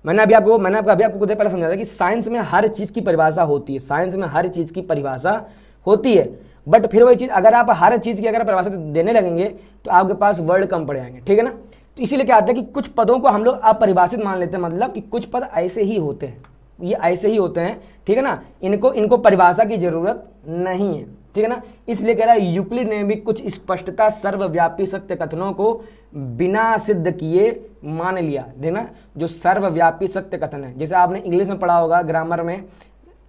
S1: मैंने आपको कुछ देर पहले समझाया था कि साइंस में हर चीज की परिभाषा होती है, साइंस में हर चीज की परिभाषा होती है। बट फिर वही चीज अगर आप हर चीज की अगर परिभाषा देने लगेंगे तो आपके पास वर्ड कम पड़ जाएंगे, ठीक है ना। तो इसीलिए क्या आता है कि कुछ पदों को हम लोग अपरिभाषित मान लेते हैं, मतलब कि कुछ पद ऐसे ही होते हैं, ये ऐसे ही होते हैं, ठीक है ना। इनको परिभाषा की जरूरत नहीं है, ठीक है ना। इसलिए कह रहा है यूक्लिड ने भी कुछ स्पष्टता सर्वव्यापी सत्य कथनों को बिना सिद्ध किए मान लिया। देखना, जो सर्वव्यापी सत्य कथन है, जैसे आपने इंग्लिश में पढ़ा होगा ग्रामर में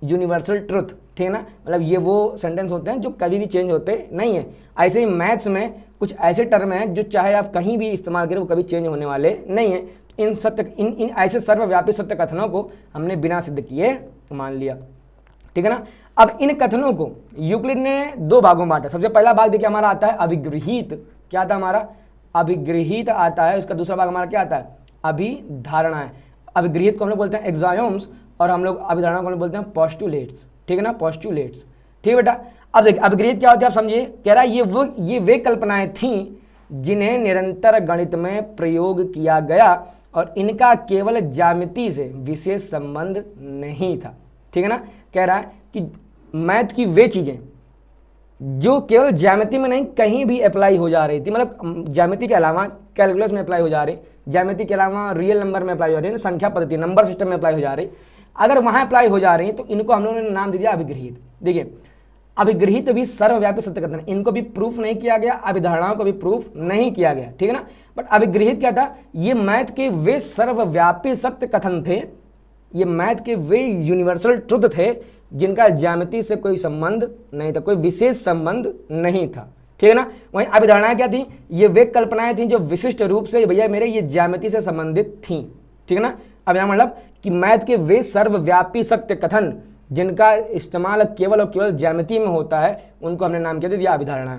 S1: यूनिवर्सल ट्रुथ, ठीक है ना, मतलब ये वो सेंटेंस होते हैं जो कभी भी चेंज होते नहीं है। ऐसे ही मैथ्स में कुछ ऐसे टर्म हैं जो चाहे आप कहीं भी इस्तेमाल करें वो कभी चेंज होने वाले नहीं है। इन ऐसे सर्वव्यापी सत्य कथनों को हमने बिना सिद्ध किए मान लिया, ठीक है ना। अब इन कथनों को यूक्लिड ने दो भागों में बांटा। सबसे पहला भाग देखिए हमारा आता है अभिगृहित, क्या आता है हमारा, अभिगृहित आता है। उसका दूसरा भाग हमारा क्या आता है, अभिधारणाएं। अभिगृहित को हम लोग बोलते हैं एक्सायोम्स और हम लोग अभिधारणा को हम लोग बोलते हैं पोस्टुलेट्स, ठीक है ना, पोस्टुलेट्स, ठीक है बेटा। अब देखिए अभिगृहित क्या होती है आप समझिए। कह रहा है ये वे कल्पनाएं थीं जिन्हें निरंतर गणित में प्रयोग किया गया और इनका केवल ज्यामिति से विशेष संबंध नहीं था, ठीक है ना। कह रहा है कि मैथ की वे चीजें जो केवल ज्यामिति में नहीं कहीं भी अप्लाई हो जा रही थी, मतलब ज्यामिति के अलावा कैलकुलस में अप्लाई हो जा रही, ज्यामिति के अलावा रियल नंबर में अप्लाई हो रही है, संख्या पद्धति नंबर सिस्टम में अप्लाई हो जा रही, अगर वहां अप्लाई हो जा रही है तो इनको हम लोगों ने नाम दे दिया अभिगृहित। देखिए अभिगृहित भी सर्वव्यापी सत्य कथन, इनको भी प्रूफ नहीं किया गया, अभिधारणाओं को भी प्रूफ नहीं किया गया, ठीक है ना। बट अभिगृहित क्या था, ये मैथ के वे सर्वव्यापी सत्य कथन थे, ये मैथ के वे यूनिवर्सल ट्रुथ थे जिनका ज्यामिति से कोई संबंध नहीं था, कोई विशेष संबंध नहीं था, ठीक है ना। वहीं अभिधारणाएं क्या थी, ये वे कल्पनाएं थी जो विशिष्ट रूप से भैया मेरे ये ज्यामिति से संबंधित थी, ठीक है ना। अभिधारणा मतलब कि मैथ के वे सर्वव्यापी सत्य कथन जिनका इस्तेमाल केवल और केवल ज्यामिति में होता है उनको हमने नाम क्या दे दिया, अभिधारणा।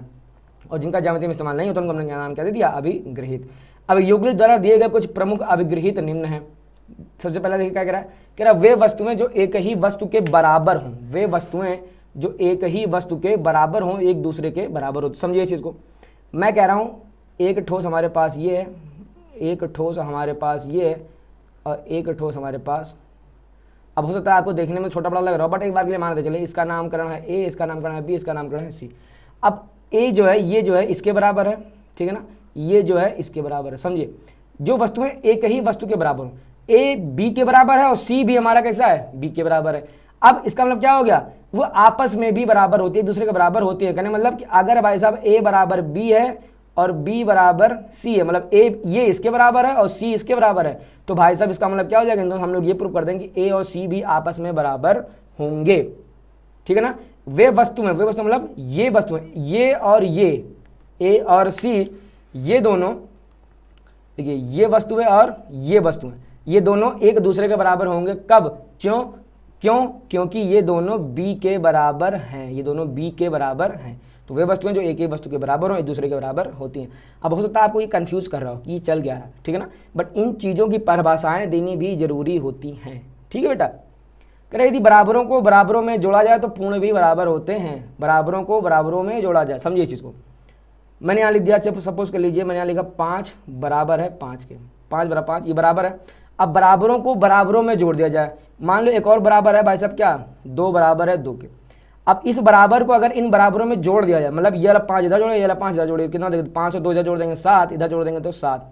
S1: और जिनका ज्यामिति में इस्तेमाल नहीं होता उनको हमने नाम क्या दे दिया, अभिगृहित। अब यूक्लिड द्वारा दिए गए कुछ प्रमुख अभिगृहित निम्न है। सबसे पहला देखिए क्या कह रहा है वे वस्तुएं जो एक ही वस्तु के बराबर हों, वे वस्तुएं जो एक ही वस्तु के बराबर हों, एक दूसरे के बराबर हो। समझिए इस चीज को। मैं कह रहा हूं एक ठोस हमारे पास ये है, एक ठोस हमारे पास ये है और एक ठोस हमारे पास। अब हो सकता है आपको देखने में छोटा बड़ा लग रहा हो, बट एक बार के लिए मान लेते चलिए इसका नामकरण है ए, इसका नामकरण है बी, इसका नामकरण है सी। अब ए जो है ये जो है इसके बराबर है, ठीक है ना, ये जो है इसके बराबर है। समझिए जो वस्तुएं एक ही वस्तु के बराबर हो, ए बी के बराबर है और सी भी हमारा कैसा है, बी के बराबर है। अब इसका मतलब क्या हो गया, वो आपस में भी बराबर होती है, एक दूसरे के बराबर होती है। कहने मतलब कि अगर भाई साहब ए बराबर बी है और बी बराबर सी है, मतलब ए ये इसके बराबर है और सी इसके बराबर है, तो भाई साहब इसका मतलब क्या हो जाएगा, हम लोग ये प्रूव कर देंगे कि ए और सी भी आपस में बराबर होंगे, ठीक है ना। वे वस्तु मतलब ये वस्तुएं, ये और ये, ए और सी, ये दोनों देखिए ये वस्तुएं और ये वस्तुएं, ये दोनों एक दूसरे के बराबर होंगे। कब, क्यों, क्योंकि ये दोनों b के बराबर हैं, ये दोनों b के बराबर हैं। तो वे वस्तुएं जो एक ही वस्तु के बराबर हो एक दूसरे के बराबर होती हैं। अब हो सकता है आपको ये कंफ्यूज कर रहा हो कि ये चल गया है, ठीक है ना, बट इन चीज़ों की परिभाषाएं देनी भी जरूरी होती हैं, ठीक है बेटा। कह रहे यदि बराबरों को बराबरों में जोड़ा जाए तो पूर्ण भी बराबर होते हैं, बराबरों को बराबरों में जोड़ा जाए। समझिए इस चीज़ को। मैंने यहाँ लिख दिया, सपोज कर लीजिए मैंने यहाँ लिखा 5 बराबर है 5 के, 5 बराबर 5 ये बराबर है। अब बराबरों को बराबरों में जोड़ दिया जाए, मान लो एक और बराबर है भाई साहब क्या, 2 बराबर है 2 के। अब इस बराबर को अगर इन बराबरों में जोड़ दिया जाए, मतलब ये वाला 5 इधर जोड़े, ये वाला 5 इधर जोड़े, कितना देंगे 5 और 2 इधर जोड़ देंगे 7, इधर जोड़ देंगे तो 7।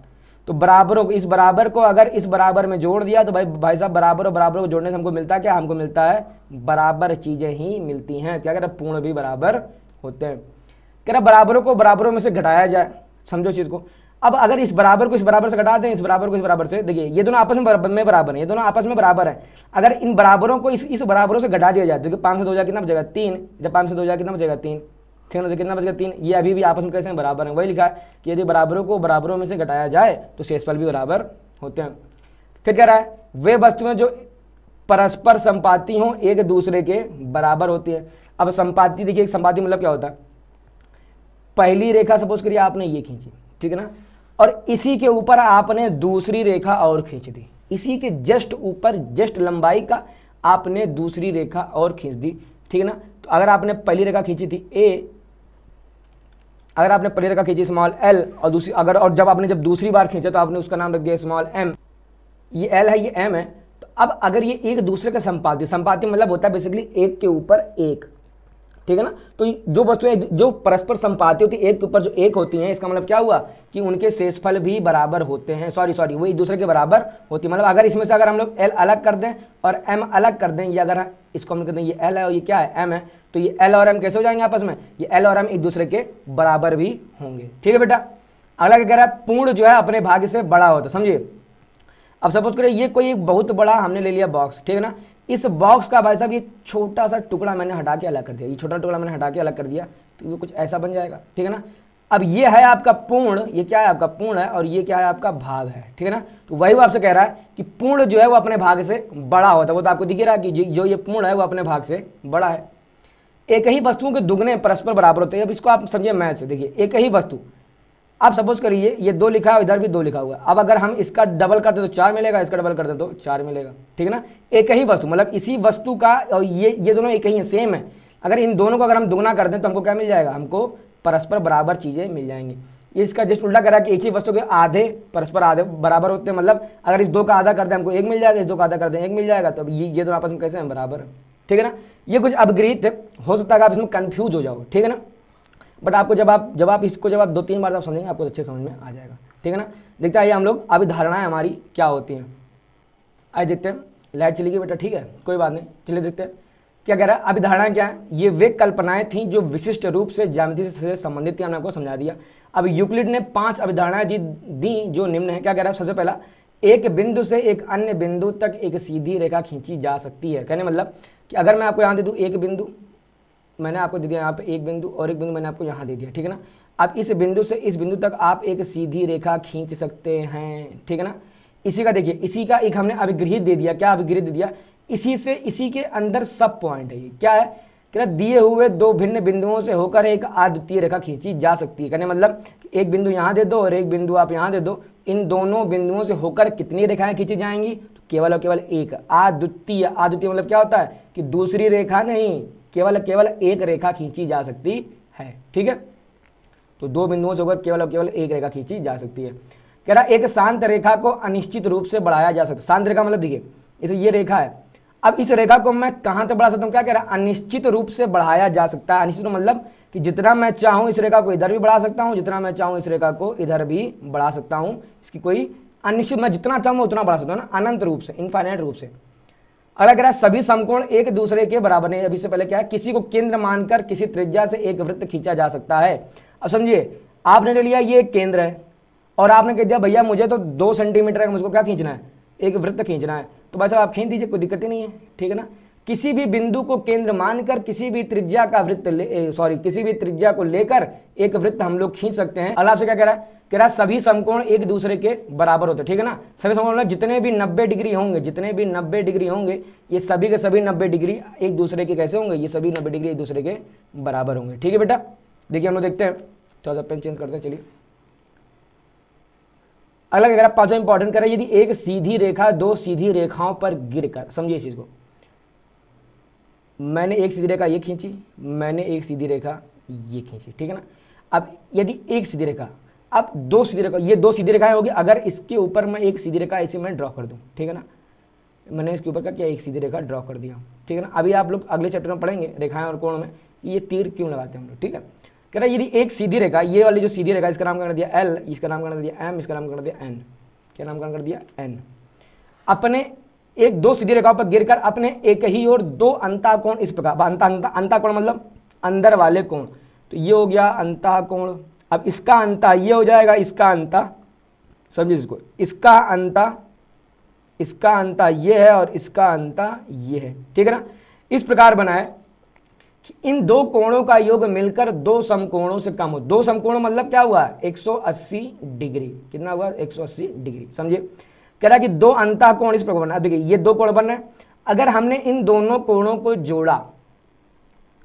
S1: तो बराबरों को, इस बराबर को अगर इस बराबर में जोड़ दिया तो भाई साहब बराबर और बराबर को जोड़ने से हमको मिलता है क्या, हमको मिलता है बराबर चीजें ही मिलती हैं। क्या कह रहे, पूर्ण भी बराबर होते हैं। कह रहा बराबरों को बराबरों में से घटाया जाए। समझो चीज को। अब अगर इस बराबर को इस बराबर से घटा दें, इस बराबर को इस बराबर से, देखिए ये दोनों आपस में बराबर हैं, ये दोनों आपस में बराबर हैं। अगर इन बराबरों को इस बराबरों से घटा दिया जाए तो 5 से 2 जाए कितना बचेगा 3, जब 5 से 2 जाए कितना बचेगा 3, 3 से कितना बचेगा 3। ये अभी भी आपस में कैसे हैं, बराबर हैं। वही लिखा है कि यदि बराबरों को बराबरों में से घटाया जाए तो शेषफल भी बराबर होते हैं। फिर कह रहा है वे वस्तुएं जो परस्पर संपाती हों एक दूसरे के बराबर होती है। अब संपाती देखिए, संपाती मतलब क्या होता है, पहली रेखा सपोज करिए आपने ये खींची, ठीक है ना, और इसी के ऊपर आपने दूसरी रेखा और खींच दी, इसी के जस्ट ऊपर जस्ट लंबाई का आपने दूसरी रेखा और खींच दी, ठीक है ना। तो अगर आपने पहली रेखा खींची थी ए, अगर आपने पहली रेखा खींची स्मॉल एल, और दूसरी अगर और जब दूसरी बार खींचा तो आपने उसका नाम रख दिया स्मॉल एम, ये एल है ये एम है। तो अब अगर ये एक दूसरे का संपाती, संपाती मतलब होता है बेसिकली एक के ऊपर एक, ठीक है ना। तो जो वस्तुएं जो परस्पर संपाती होती है एक के ऊपर जो एक होती हैं, इसका मतलब क्या हुआ कि उनके शेषफल भी बराबर होते हैं, सॉरी वो एक दूसरे के बराबर होती है। मतलब अगर इसमें से अगर हम लोग एल अलग कर दें और एम अलग कर दें, या अगर इसको हम कहते हैं ये एल है और ये क्या है एम है, तो ये एल और एम कैसे हो जाएंगे आपस में, ये एल और एम एक दूसरे के बराबर भी होंगे, ठीक है बेटा। अगला क्या कह रहा है, पूर्ण जो है अपने भाग से बड़ा होता है, समझिए। अब सपोज करें ये कोई एक बहुत बड़ा हमने ले लिया बॉक्स, ठीक है ना, इस बॉक्स का भाई साहब ये छोटा सा टुकड़ा मैंने हटा के अलग कर दिया, ये छोटा टुकड़ा मैंने हटा के अलग कर दिया, तो ये कुछ ऐसा बन जाएगा, ठीक है ना। अब ये है आपका पूर्ण, ये क्या है आपका पूर्ण है, और ये क्या है आपका भाग है, ठीक है ना। तो वही वो आपसे कह रहा है कि पूर्ण जो है वो अपने भाग से बड़ा होता है, वो तो आपको दिख ही रहा है कि जो ये पूर्ण है वो अपने भाग से बड़ा है। एक ही वस्तुओं के दुगने परस्पर बराबर होते हैं। अब इसको आप समझिए मैथ से, देखिए एक ही वस्तु, आप सपोज करिए ये 2 लिखा है, इधर भी 2 लिखा हुआ है। अब अगर हम इसका डबल करते तो 4 मिलेगा, इसका डबल करते तो 4 मिलेगा, ठीक है ना। एक ही वस्तु मतलब इसी वस्तु का, और ये दोनों एक ही है, सेम है। अगर इन दोनों को अगर हम दुगना कर दें तो हमको क्या मिल जाएगा, हमको परस्पर बराबर चीज़ें मिल जाएंगी। इसका जस्ट उल्टा करा कि एक ही वस्तु के आधे परस्पर आधे बराबर होते हैं, मतलब अगर इस 2 का आधा कर दें हमको 1 मिल जाएगा, इस 2 का आधा कर दें 1 मिल जाएगा, तो ये दोनों आपस में कैसे हैं, बराबर, ठीक है ना। ये कुछ अपग्रहित हो सकता है आप इसमें कन्फ्यूज हो जाओ, ठीक है ना, बट आपको जब आप इसको जब आप 2-3 बार आप समझेंगे आपको अच्छे समझ में आ जाएगा, ठीक है ना। देखते आइए हम लोग अभी धारणाएं हमारी क्या होती हैं, आइए देखते हैं। लाइट चली गई बेटा, ठीक है कोई बात नहीं, चलिए देखते हैं क्या कह रहा है। अभी धारणाएं क्या है, ये वे कल्पनाएं थी जो विशिष्ट रूप से ज्यामिति से संबंधित थी, हमने आपको समझा दिया। अब यूक्लिड ने 5 अभिधारणाएं दी जो निम्न है। क्या कह रहा है, सबसे पहला, एक बिंदु से एक अन्य बिंदु तक एक सीधी रेखा खींची जा सकती है। कहने मतलब कि अगर मैं आपको यहाँ दे दूँ एक बिंदु, मैंने आपको दे दिया यहाँ पे एक बिंदु, और एक बिंदु मैंने आपको यहाँ दे दिया, ठीक है ना। अब इस बिंदु से इस बिंदु तक आप एक सीधी रेखा खींच सकते हैं, ठीक है ना। इसी का देखिए, इसी का एक हमने अभिगृहित दे दिया, क्या अभिगृहित दे दिया, इसी से इसी के अंदर सब पॉइंट है। ये क्या है, क्या दिए हुए 2 भिन्न बिंदुओं से होकर एक अद्वितीय रेखा खींची जा सकती है। कहने मतलब एक बिंदु यहाँ दे दो और एक बिंदु आप यहाँ दे दो, इन दोनों बिंदुओं से होकर कितनी रेखाएं खींची जाएंगी, तो केवल और केवल एक अद्वितीय। अद्वितीय मतलब क्या होता है कि दूसरी रेखा नहीं, केवल एक रेखा खींची जा सकती है, ठीक है। तो 2 बिंदुओं से होकर केवल और केवल एक रेखा खींची जा सकती है। कह रहा एक शांत रेखा को अनिश्चित रूप से बढ़ाया जा सकता है। शांत रेखा मतलब देखिए इसे ये रेखा है, अब इस रेखा को मैं कहां तक बढ़ा सकता हूं, क्या कह रहा है, अनिश्चित रूप से बढ़ाया जा सकता है। अनिश्चित मतलब कि जितना मैं चाहूं इस रेखा को इधर भी बढ़ा सकता हूं, जितना मैं चाहूं इस रेखा को इधर भी बढ़ा सकता हूं। इसकी कोई अनिश्चित, मैं जितना चाहूं उतना बढ़ा सकता हूं ना, अनंत रूप से, इनफाइनाइट रूप से। अगला कह रहा है सभी समकोण एक दूसरे के बराबर नहीं। अभी से पहले क्या है, किसी को केंद्र मानकर किसी त्रिज्या से एक वृत्त खींचा जा सकता है। अब समझिए, आपने ले लिया ये एक केंद्र है और आपने कह दिया भैया मुझे तो 2 सेंटीमीटर है, मुझको क्या खींचना है, एक वृत्त खींचना है, तो भाई साहब आप खींच दीजिए, कोई दिक्कत ही नहीं है, ठीक है ना। किसी भी बिंदु को केंद्र मानकर किसी भी त्रिज्या का वृत्त किसी भी त्रिज्या को लेकर एक वृत्त हम लोग खींच सकते हैं। अल्लाह से क्या कह रहा है, कह रहा है सभी समकोण एक दूसरे के बराबर होते हैं, ठीक है ना। सभी समकोण जितने भी 90 डिग्री होंगे, जितने भी 90 डिग्री होंगे, ये सभी के सभी 90 डिग्री एक दूसरे के कैसे होंगे, ये सभी 90 डिग्री एक दूसरे के बराबर होंगे, ठीक है बेटा। देखिए हम लोग देखते हैं, थोड़ा सा पेन चेंज करते हैं, चलिए। अगला क्या कह रहा है, 5वां इंपॉर्टेंट कह रहा है, यदि एक सीधी रेखा 2 सीधी रेखाओं पर गिरकर, समझिए इस चीज को, मैंने एक सीधी रेखा ये खींची, मैंने एक सीधी रेखा ये खींची, ठीक है ना। अब यदि एक सीधी रेखा, अब 2 सीधी रेखा, ये 2 सीधी रेखाएं होगी, अगर इसके ऊपर मैं एक सीधी रेखा ऐसे मैं ड्रॉ कर दूं, ठीक है ना, मैंने इसके ऊपर क्या एक सीधी रेखा ड्रॉ कर दिया, ठीक है ना। अभी आप लोग अगले चैप्टर में पढ़ेंगे रेखाएं और कोण में ये तीर क्यों लगाते हैं हम लोग, ठीक है। कह रहा है यदि एक सीधी रेखा, ये वाली जो सीधी रेखा, इसका नामकरण कर दिया एल, इसका नामकरण कर दिया एम, इसका नामकरण कर दिया एन, क्या नामकरण कर दिया एन, अपने एक 2 सीधी रेखाओं पर गिरकर अपने एक ही और 2 अंतःकोण इस प्रकार, अंतःकोण मतलब अंदर वाले कोण, तो ये हो गया अंतःकोण, अब इसका अंता ये हो जाएगा, इसका अंता, समझिए इसको, इसका अंता ये है और इसका अंता ये है, ठीक है ना। इस प्रकार बना है कि इन दो कोणों का योग मिलकर दो समकोणों से कम हो। दो समकोण मतलब क्या हुआ, 180 डिग्री, कितना हुआ, 180 डिग्री, समझिए। कह रहा है कि दो अंतः कोण इस प्रकार बना। देखिए ये दो कोण बन रहे हैं, अगर हमने इन दोनों कोणों को जोड़ा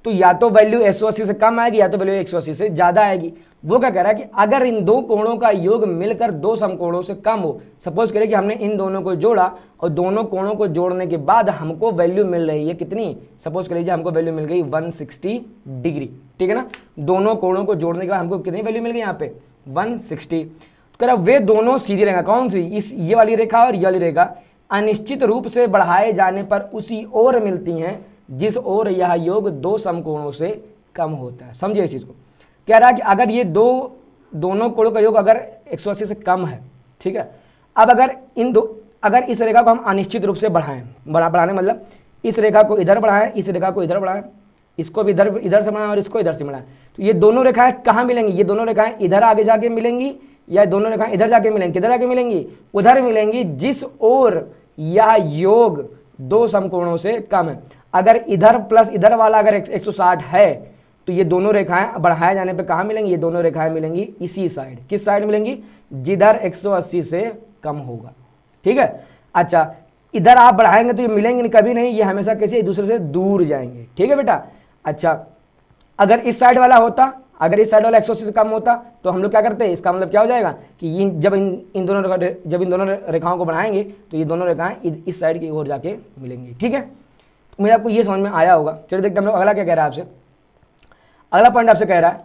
S1: तो या तो वैल्यू 180 से कम आएगी या तो वैल्यू 180 से ज्यादा आएगी। वो क्या कह रहा है कि अगर इन दो कोणों का योग मिलकर दो समकोणों से कम हो, सपोज करें कि हमने इन दोनों को जोड़ा और दोनों कोणों को जोड़ने के बाद हमको वैल्यू मिल रही है कितनी, सपोज करिए हमको वैल्यू मिल गई 160 डिग्री, ठीक है ना। दोनों कोणों को जोड़ने के बाद हमको कितनी वैल्यू मिल गई यहाँ पे 160। तो कह रहा वे दोनों सीधी रेखा, कौन सी, इस ये वाली रेखा और ये वाली रेखा अनिश्चित रूप से बढ़ाए जाने पर उसी ओर मिलती हैं जिस ओर यह योग दो समकोणों से कम होता है। समझिए इस चीज को। कह रहा है कि अगर ये दोनों कोणों का योग अगर 180 से कम है, ठीक है, अब अगर इस रेखा को हम अनिश्चित रूप से बढ़ाने मतलब इस रेखा को इधर बढ़ाएं, इस रेखा को इधर बढ़ाएं, इसको भी इधर से बढ़ाएं और इसको इधर से बढ़ाएं, तो ये दोनों रेखाएं कहाँ मिलेंगी, ये दोनों रेखाएं इधर आगे जाके मिलेंगी या दोनों रेखाएं इधर जाके मिलेंगी, किधर जाके मिलेंगी, उधर मिलेंगी जिस ओर यह योग दो समकोणों से कम है। अगर इधर प्लस इधर वाला अगर 160 है तो ये दोनों रेखाएं बढ़ाए जाने पे कहाँ मिलेंगी, ये दोनों रेखाएं मिलेंगी इसी साइड, किस साइड मिलेंगी, जिधर 180 से कम होगा, ठीक है। अच्छा, इधर आप बढ़ाएंगे तो ये मिलेंगे नहीं, कभी नहीं, ये हमेशा कैसे एक दूसरे से दूर जाएंगे, ठीक है बेटा। अच्छा, अगर इस साइड वाला होता, अगर इस साइड वाला 180 से कम होता तो हम लोग क्या करते हैं, इसका मतलब क्या हो जाएगा कि जब इन दोनों रेखाओं को बढ़ाएंगे तो ये दोनों रेखाएं इस साइड की ओर जाके मिलेंगी, ठीक है। तो मुझे आपको ये समझ में आया होगा। चलिए देखते हैं हम लोग अगला क्या कह रहा है आपसे। अगला पॉइंट आपसे कह रहा है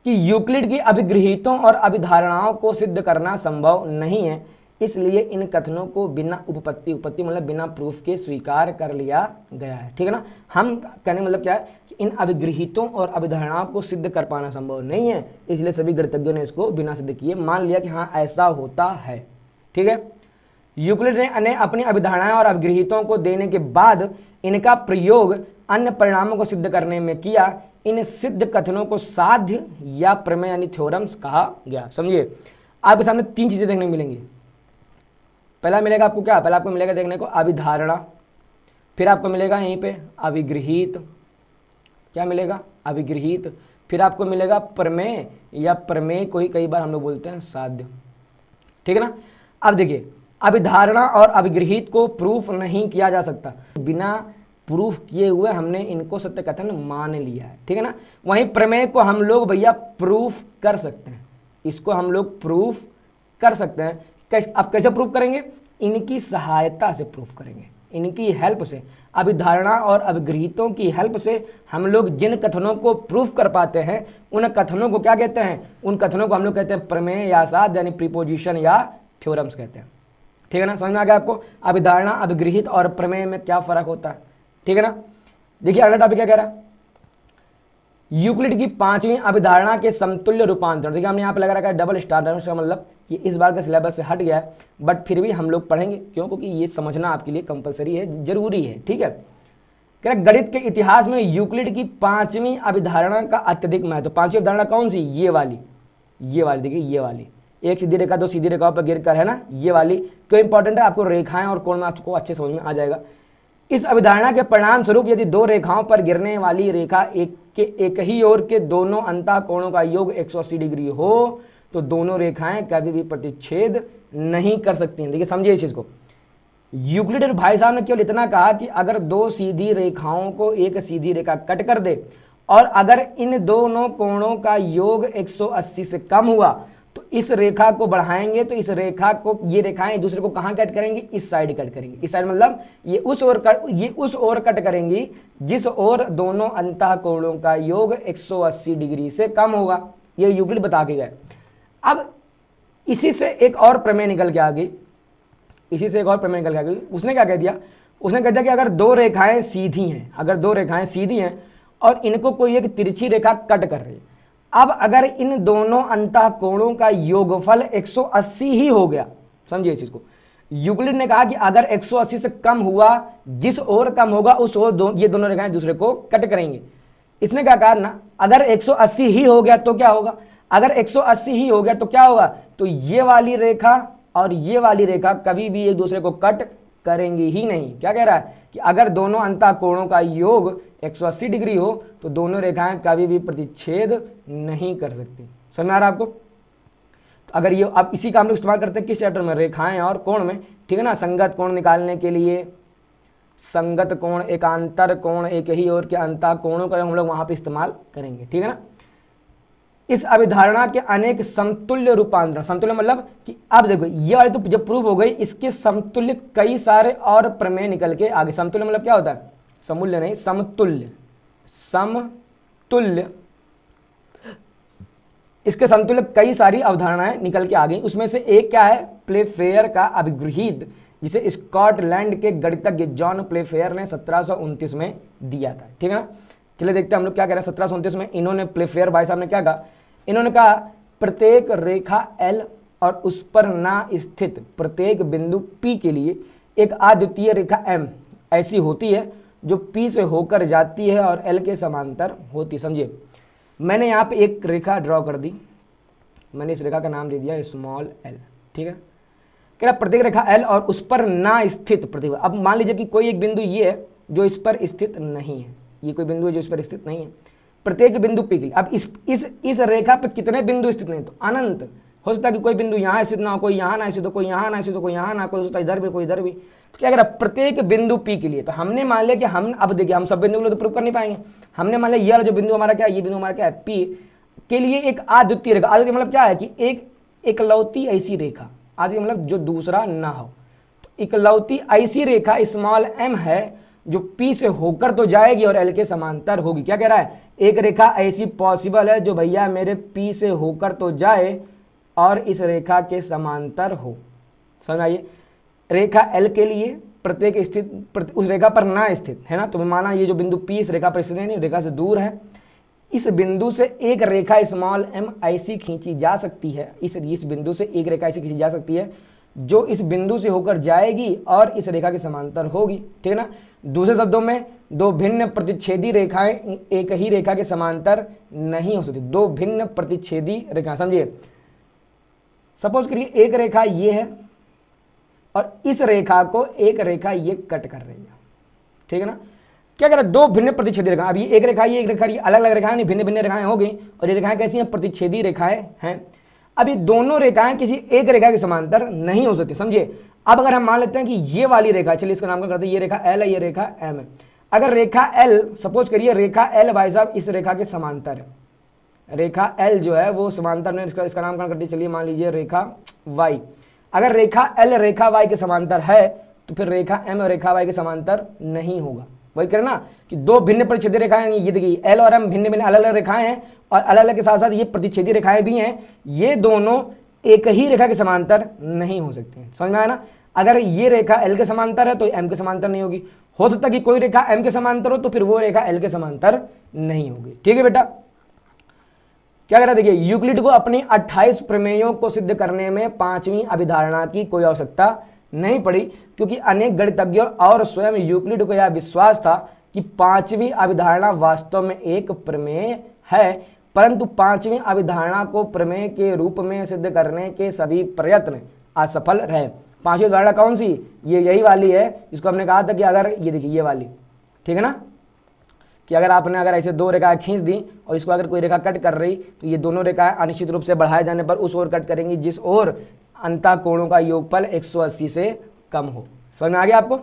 S1: कि यूक्लिड की अभिगृहीतों और अभिधारणाओं को सिद्ध करना संभव नहीं है, इसलिए इन कथनों को बिना उपपत्ति मतलब बिना प्रूफ के स्वीकार कर लिया गया है, ठीक है ना। हम कहने मतलब क्या है कि इन अभिगृहीतों और अभिधारणाओं को सिद्ध कर पाना संभव नहीं है, इसलिए सभी गणितज्ञों ने इसको बिना सिद्ध किए मान लिया कि हाँ ऐसा होता है, ठीक है। यूक्लिड ने अपनी अभिधारणाएं और अभिगृहीतों को देने के बाद इनका प्रयोग अन्य परिणामों को सिद्ध करने में किया। इन सिद्ध कथनों को साध्य या प्रमेय यानी थ्योरम्स कहा गया। समझिए, आपके सामने तीन चीजें देखने को मिलेंगी। पहला मिलेगा आपको क्या, पहला आपको मिलेगा देखने को अभिधारणा, फिर आपको मिलेगा यहीं पे अभिगृहीत, क्या मिलेगा, अभिगृहीत, फिर आपको मिलेगा प्रमेय या प्रमेय को ही कई बार हम लोग बोलते हैं साध्य, ठीक है ना। अब देखिए, अभिधारणा और अभिगृहीत को प्रूफ नहीं किया जा सकता, बिना प्रूफ किए हुए हमने इनको सत्य कथन मान लिया है, ठीक है ना। वहीं प्रमेय को हम लोग भैया प्रूफ कर सकते हैं, इसको हम लोग प्रूफ कर सकते हैं। अब कैसे प्रूफ करेंगे, इनकी सहायता से प्रूफ करेंगे, इनकी हेल्प से, अभिधारणा और अभिगृहीतों की हेल्प से हम लोग जिन कथनों को प्रूफ कर पाते हैं उन कथनों को क्या कहते हैं, उन कथनों को हम लोग कहते हैं प्रमेय या साध्य यानी प्रीपोजिशन या थ्योरम्स कहते हैं, ठीक है ना। समझ में आ गया आपको अभिधारणा, अभिगृहीत और प्रमेय में क्या फर्क होता है, ठीक है ना। देखिए अगला टॉपिक क्या कह रहा है, यूक्लिड की पांचवी अभिधारणा के समतुल्य रूपांतरण। देखिए हमने यहाँ पे लगा रखा है डबल स्टार, का मतलब कि इस बार का सिलेबस से हट गया है, बट फिर भी हम लोग पढ़ेंगे, क्यों, क्योंकि ये समझना आपके लिए कंपलसरी है, जरूरी है, ठीक है। कह रहा गणित के इतिहास में यूक्लिड की पांचवी अभिधारणा का अत्यधिक महत्व। पांचवी अभिधारणा कौन सी, ये वाली देखिए, ये वाली एक सीधी रेखा दो सीधी रेखाओं पर गिर कर, है ना, ये वाली क्यों इंपॉर्टेंट है, आपको रेखाएं और कोण में आपको अच्छे समझ में आ जाएगा। इस अभिधारणा के परिणाम स्वरूप यदि दो रेखाओं पर गिरने वाली रेखा एक ही ओर के दोनों अंतः कोणों का योग 180 डिग्री हो तो दोनों रेखाएं कभी भी प्रतिच्छेद नहीं कर सकती हैं। देखिए समझिए इस चीज को, यूक्लिड भाई साहब ने केवल इतना कहा कि अगर दो सीधी रेखाओं को एक सीधी रेखा कट कर दे और अगर इन दोनों कोणों का योग 180 से कम हुआ तो इस रेखा को बढ़ाएंगे तो इस रेखा को, ये रेखाएं एक दूसरे को कहां कट करेंगी, इस साइड कट करेंगी। इस साइड मतलब ये उस ओर कट करेंगी जिस ओर दोनों अंतः कोणों का योग 180 डिग्री से कम होगा। ये यूक्लिड बता के गए। अब इसी से एक और प्रमेय निकल के आ गई, उसने क्या कह दिया, उसने कह दिया कि अगर दो रेखाएं सीधी हैं और इनको कोई एक तिरछी रेखा कट कर रही है, अब अगर इन दोनों अंतः कोणों का योगफल 180 ही हो गया, समझिए इस चीज को, यूक्लिड ने कहा कि अगर 180 से कम हुआ, जिस ओर कम होगा उस ओर ये दोनों रेखाएं दूसरे को कट करेंगे। इसने क्या कहा ना, अगर 180 ही हो गया तो क्या होगा, अगर 180 ही हो गया तो क्या होगा, तो ये वाली रेखा और ये वाली रेखा कभी भी एक दूसरे को कट करेंगी ही नहीं। क्या कह रहा है कि अगर दोनों अंतःकोणों का योग 180 डिग्री हो तो दोनों रेखाएं कभी भी प्रतिच्छेद नहीं कर सकती। समझ में आ रहा है आपको? तो अगर ये, अब इसी का हम लोग इस्तेमाल करते हैं किस चैप्टर में, रेखाएं और कोण में, ठीक है ना। संगत कोण निकालने के लिए संगत कोण, एकांतर कोण, एक ही ओर के अंतःकोणों का हम लोग वहां पे इस्तेमाल करेंगे, ठीक है ना। इस अभिधारणा के अनेक समतुल्य रूपांतरण, समतुल्य मतलब कि अब देखो ये वाली तो जब प्रूफ हो गई, इसके समतुल्य कई सारे और प्रमेय निकल के आगे। समतुल्य मतलब क्या होता है, समूल्य नहीं, समतुल्य, समतुल्य, इसके समतुल्य कई सारी अवधारणाएं निकल के आ गई। उसमें से एक क्या है, प्लेफेयर का अभिगृहित, जिसे स्कॉटलैंड के गणितज्ञ जॉन प्लेफेयर ने 1729 में दिया था, ठीक है ना। चलिए देखते हैं हम लोग क्या कह रहे हैं। 1729 में इन्होंने, प्लेफेयर भाई साहब ने क्या कहा, इन्होंने कहा प्रत्येक रेखा L और उस पर ना स्थित प्रत्येक बिंदु P के लिए एक अद्वितीय रेखा M ऐसी होती है जो P से होकर जाती है और L के समांतर होती है। समझिए, मैंने यहाँ पे एक रेखा ड्रॉ कर दी, मैंने इस रेखा का नाम दे दिया स्मॉल l, ठीक है। कह रहा प्रत्येक रेखा L और उस पर ना स्थित प्रत्येक, अब मान लीजिए कि कोई एक बिंदु ये है जो इस पर स्थित नहीं है, ये कोई बिंदु है जो इस पर स्थित नहीं है, प्रत्येक बिंदु P के लिए। अब इस रेखा पे कितने बिंदु स्थित नहीं, तो अनंत। हो सकता है कि कोई बिंदु यहाँ स्थित ना हो, कोई यहाँ ना स्थित हो, कोई यहाँ ना स्थित हो, कोई यहाँ ना, कोई होता इधर भी, कोई इधर भी। तो क्या कह रहा प्रत्येक बिंदु P के लिए, तो हमने मान लिया कि हम, अब देखिए हम सब बिंदु को तो प्रूव कर नहीं पाएंगे, हमने मान लिया ये वाला जो बिंदु हमारा क्या है, ये बिंदु हमारा क्या है P के लिए एक अद्वितीय रेखा। अद्वितीय मतलब क्या है कि एक इकलौती ऐसी रेखा, अद्वितीय मतलब जो दूसरा ना हो, तो इकलौती ऐसी रेखा स्मॉल m है जो P से होकर तो जाएगी और L के समांतर होगी। क्या कह रहा है, एक रेखा ऐसी पॉसिबल है जो भैया मेरे P से होकर तो जाए और इस रेखा के समांतर हो। समझ आइए, रेखा L के लिए प्रत्येक स्थित उस रेखा पर ना स्थित है ना, तो माना ये जो बिंदु P इस रेखा पर स्थित नहीं, रेखा से दूर है, इस बिंदु से एक रेखा स्मॉल m ऐसी खींची जा सकती है, इस बिंदु से एक रेखा ऐसी खींची जा सकती है जो इस बिंदु से होकर जाएगी और इस रेखा के समांतर होगी, ठीक है ना। दूसरे शब्दों में दो भिन्न प्रतिच्छेदी रेखाएं एक ही रेखा के समांतर नहीं हो सकती, दो भिन्न प्रतिच्छेदी रेखा। समझिए, सपोज करिए एक रेखा ये है और इस रेखा को एक रेखा ये कट कर रही है, ठीक है ना। क्या कह रहा है, दो भिन्न प्रतिच्छेदी रेखा, अब ये एक रेखा ये एक रेखा, ये अलग अलग रेखाएं नहीं, भिन्न भिन्न रेखाएं हो गई, और ये रेखाएं कैसी हैं, प्रतिच्छेदी रेखाएं हैं। अब ये दोनों रेखाएं किसी एक रेखा के समांतर नहीं हो सकती। समझिए, अब अगर हम मान लेते हैं कि ये वाली रेखा, चलिए इसका नामकरण करते हैं, ये रेखा L है, ये रेखा M है। अगर रेखा L, सपोज करिए रेखा L भाई साहब इस रेखा के समांतर है, रेखा L जो है वो समांतर में, इसका नामकरण करते चलिए मान लीजिए रेखा Y। अगर रेखा L रेखा Y के समांतर है तो फिर रेखा M रेखा Y के समांतर नहीं होगा। वही करें ना कि दो भिन्न प्रतिच्छेदी रेखाएं, ये देखिए L और M भिन्न भिन्न अलग अलग रेखाएं हैं और अलग अलग के साथ साथ ये प्रतिच्छेदी रेखाएं भी हैं, ये दोनों एक ही रेखा के समांतर नहीं हो सकते हैं। समझ में आया ना। अगर ये रेखा L के समांतर है तो M के समांतर नहीं होगी, हो सकता है कि कोई रेखा M के समांतर हो तो फिर वो रेखा L के समांतर नहीं होगी, ठीक है बेटा। क्या कह रहा है, देखिए यूक्लिड को अपनी 28 प्रमेयों को सिद्ध करने में पांचवी अभिधारणा की कोई आवश्यकता नहीं पड़ी, क्योंकि अनेक गणितज्ञों और स्वयं यूक्लिड को यह विश्वास था कि पांचवी अभिधारणा वास्तव में एक प्रमेय है, परंतु पांचवी अभिधारणा को प्रमेय के रूप में सिद्ध करने के सभी प्रयत्न असफल रहे। पांचवी अभिधारणा कौन सी, ये यही वाली है जिसको हमने कहा था कि अगर ये देखिए ये वाली, ठीक है ना, कि अगर आपने अगर ऐसे दो रेखाएं खींच दी और इसको अगर कोई रेखा कट कर रही तो ये दोनों रेखाएं अनिश्चित रूप से बढ़ाए जाने पर उस ओर कट करेंगी जिस ओर अंतःकोणों का योगफल 180 से कम हो। समझ में आ गया आपको,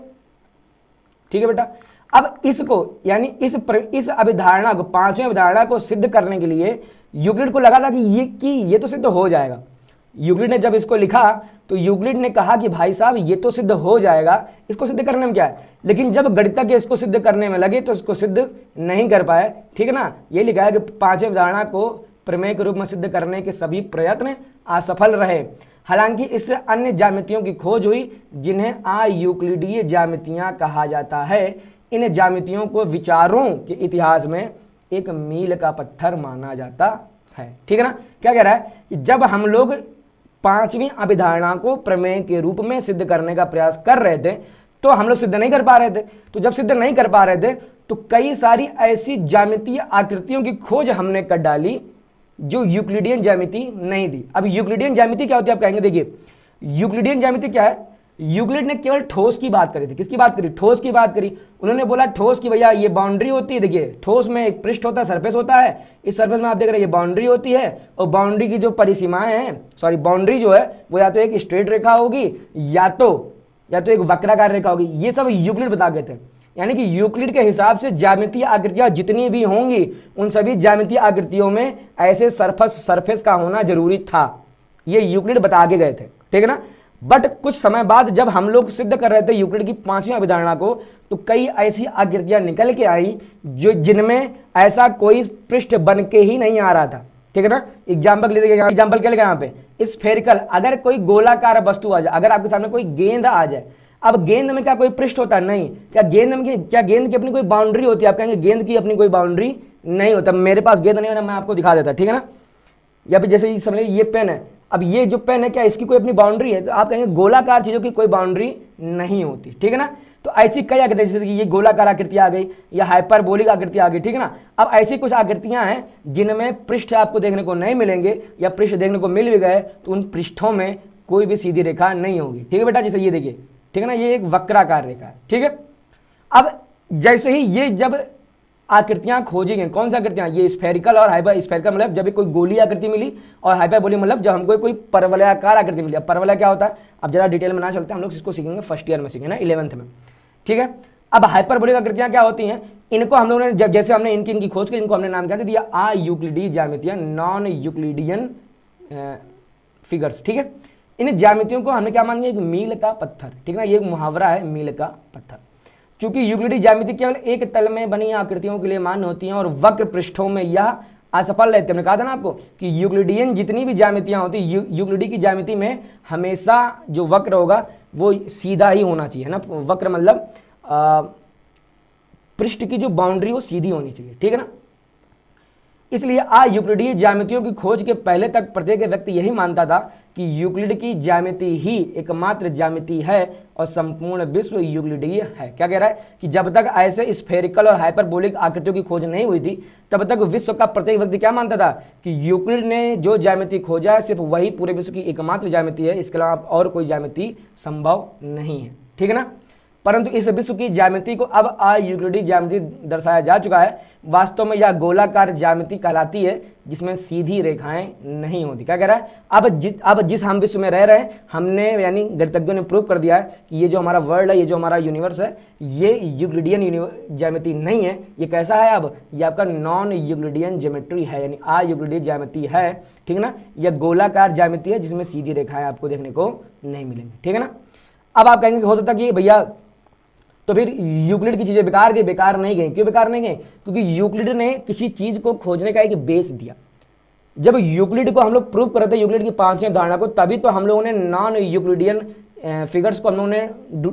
S1: ठीक है बेटा। अब इसको यानी इस अभिधारणा को, पांचवें अभिधारणा को सिद्ध करने के लिए यूक्लिड को लगा था कि ये तो सिद्ध हो जाएगा। यूक्लिड ने जब इसको लिखा तो यूक्लिड ने कहा कि भाई साहब ये तो सिद्ध हो जाएगा, इसको सिद्ध करने में क्या है, लेकिन जब गणितज्ञ इसको सिद्ध करने में लगे तो इसको सिद्ध नहीं कर पाए, ठीक है ना। ये लिखा है कि पांचवें अभिधारणा को प्रमेय के रूप में सिद्ध करने के सभी प्रयत्न असफल रहे। हालांकि इससे अन्य ज्यामितियों की खोज हुई जिन्हें अयूक्लिडीय ज्यामितियां कहा जाता है। इन ज्यामितियों को विचारों के इतिहास में एक मील का पत्थर माना जाता है, ठीक है ना। क्या कह रहा है कि जब हम लोग पांचवी अभिधारणा को प्रमेय के रूप में सिद्ध करने का प्रयास कर रहे थे तो हम लोग सिद्ध नहीं कर पा रहे थे, तो जब सिद्ध नहीं कर पा रहे थे तो कई सारी ऐसी ज्यामितीय आकृतियों की खोज हमने कर डाली जो यूक्लिडियन ज्यामिति नहीं थी। अब यूक्लिडियन ज्यामिति क्या होती है आप कहेंगे, देखिए यूक्लिडियन ज्यामिति क्या है, यूक्लिड ने केवल ठोस की बात करी थी। किसकी बात करी? ठोस की बात करी। उन्होंने बोला ठोस की भैया ये बाउंड्री होती है, देखिए ठोस में एक पृष्ठ होता है, सरफेस होता है, इस सरफेस में आप देख रहे हैं ये बाउंड्री होती है, और बाउंड्री की जो परिसीमाएं हैं, सॉरी बाउंड्री जो है वो या तो एक स्ट्रेट रेखा होगी या तो एक वक्राकार रेखा होगी। ये सब यूक्लिड बता गए थे। यानी कि यूक्लिड के हिसाब से ज्यामितीय आकृतियां जितनी भी होंगी उन सभी ज्यामितीय आकृतियों में ऐसे सरफेस का होना जरूरी था, ये यूक्लिड बता के गए थे, ठीक है ना। बट कुछ समय बाद जब हम लोग सिद्ध कर रहे थे यूक्लिड की 5वीं अभिधारणा को, तो कई ऐसी आकृतियां निकल के आई जो जिनमें ऐसा कोई पृष्ठ बन के ही नहीं आ रहा था, ठीक है ना। एग्जाम्पल ले लीजिए, एग्जाम्पल क्या लिखा यहाँ पे, स्फेरिकल, अगर कोई गोलाकार वस्तु आ जाए, अगर आपके सामने कोई गेंद आ जाए, अब गेंद में क्या कोई पृष्ठ होता है? नहीं। क्या गेंद की अपनी कोई बाउंड्री होती है? आप कहेंगे गेंद की अपनी कोई बाउंड्री नहीं होता। मेरे पास गेंद नहीं है, मैं आपको दिखा देता, ठीक है ना। या फिर जैसे समझ ये पेन है, अब ये जो पेन है क्या इसकी कोई अपनी बाउंड्री है? तो आप कहेंगे गोलाकार चीजों की कोई बाउंड्री नहीं होती, ठीक है ना। तो ऐसी कई आकृतियां, जैसे कि ये गोलाकार आकृति आ गई या हाइपरबोलिक आकृति आ गई, ठीक है ना। अब ऐसी कुछ आकृतियां हैं जिनमें पृष्ठ आपको देखने को नहीं मिलेंगे, या पृष्ठ देखने को मिल भी गए तो उन पृष्ठों में कोई भी सीधी रेखा नहीं होगी, ठीक है बेटा। जैसे ये देखिए, ठीक है ना, ये एक वक्राकार रेखा है, ठीक है। अब जैसे ही ये जब आकृतियां खोजी गई, कौन सी आकृतियां? ये स्फेरिकल और हाइपर स्फेरिकल, मतलब जब कोई गोली आकृति मिली, और हाइपरबोलिक मतलब जब हमको कोई परवलयाकार आकृति मिली। अब परवलय क्या होता है अब जरा डिटेल में ना चलते, हम लोग इसको सीखेंगे फर्स्ट ईयर में, सीखेंगे ना 11th में, ठीक है। अब हाइपरबोलिक आकृतियां क्या होती हैं? इनको हम लोगों ने जैसे हमने इनकी खोज की, इनको हमने नाम क्या दे दिया? अयूक्लिडीय ज्यामितियां, नॉन यूक्लिडियन फिगर्स, ठीक है। इन ज्यामितियों को हमने क्या मान लिया? एक मील का पत्थर, ठीक है ना, ये एक मुहावरा है, मील का पत्थर। चूंकि यूक्लिडी ज्यामिति केवल एक तल में बनी आकृतियों के लिए मान्य होती हैं और वक्र पृष्ठों में यह असफल रहते हैं। हमने कहा था ना आपको कि यूक्लिडियन जितनी भी ज्यामितियां होती है, यूक्लिडी की ज्यामिति में हमेशा जो वक्र होगा वो सीधा ही होना चाहिए, है ना। वक्र मतलब पृष्ठ की जो बाउंड्री वो सीधी होनी चाहिए, ठीक है ना। इसलिए अयूक्लिडीय ज्यामितियों की खोज के पहले तक प्रत्येक व्यक्ति यही मानता था कि यूक्लिड की ज्यामिति ही एकमात्र ज्यामिति है और संपूर्ण विश्व यूक्लिडीय है। क्या कह रहा है कि जब तक ऐसे स्फेरिकल और हाइपरबोलिक आकृतियों की खोज नहीं हुई थी, तब तक विश्व का प्रत्येक व्यक्ति क्या मानता था कि यूक्लिड ने जो ज्यामिति खोजा है सिर्फ वही पूरे विश्व की एकमात्र ज्यामिति है, इसके अलावा और कोई ज्यामिति संभव नहीं है, ठीक है ना। परंतु इस विश्व की ज्यामिति को अब अयूक्लिडी ज्यामिति दर्शाया जा चुका है। वास्तव में यह गोलाकार ज्यामिति कहलाती है जिसमें सीधी रेखाएं नहीं होती। क्या कह रहा है? अब जिस हम विश्व में रह रहे हैं, हमने यानी गणितज्ञों ने प्रूव कर दिया है कि ये जो हमारा वर्ल्ड है, ये जो हमारा यूनिवर्स है, ये यूक्लिडियन ज्यामिति नहीं है। ये कैसा है? अब ये आपका नॉन यूक्लिडियन ज्योमेट्री है, यानी अयूक्लिडियन ज्यामिति है, ठीक है ना। यह गोलाकार ज्यामिति है जिसमें सीधी रेखाएं आपको देखने को नहीं मिलेंगी, ठीक है ना। अब आप कहेंगे हो सकता है कि भैया तो फिर यूक्लिड की चीजें बेकार गई। बेकार नहीं गई। क्यों बेकार नहीं गई? क्योंकि यूक्लिड ने किसी चीज को खोजने का एक बेस दिया। जब यूक्लिड को हम लोग प्रूव कर रहे थे, यूक्लिड की 5वीं धारणा को, तभी तो हम लोगों ने नॉन यूक्लिडियन फिगर्स को हम लोगों ने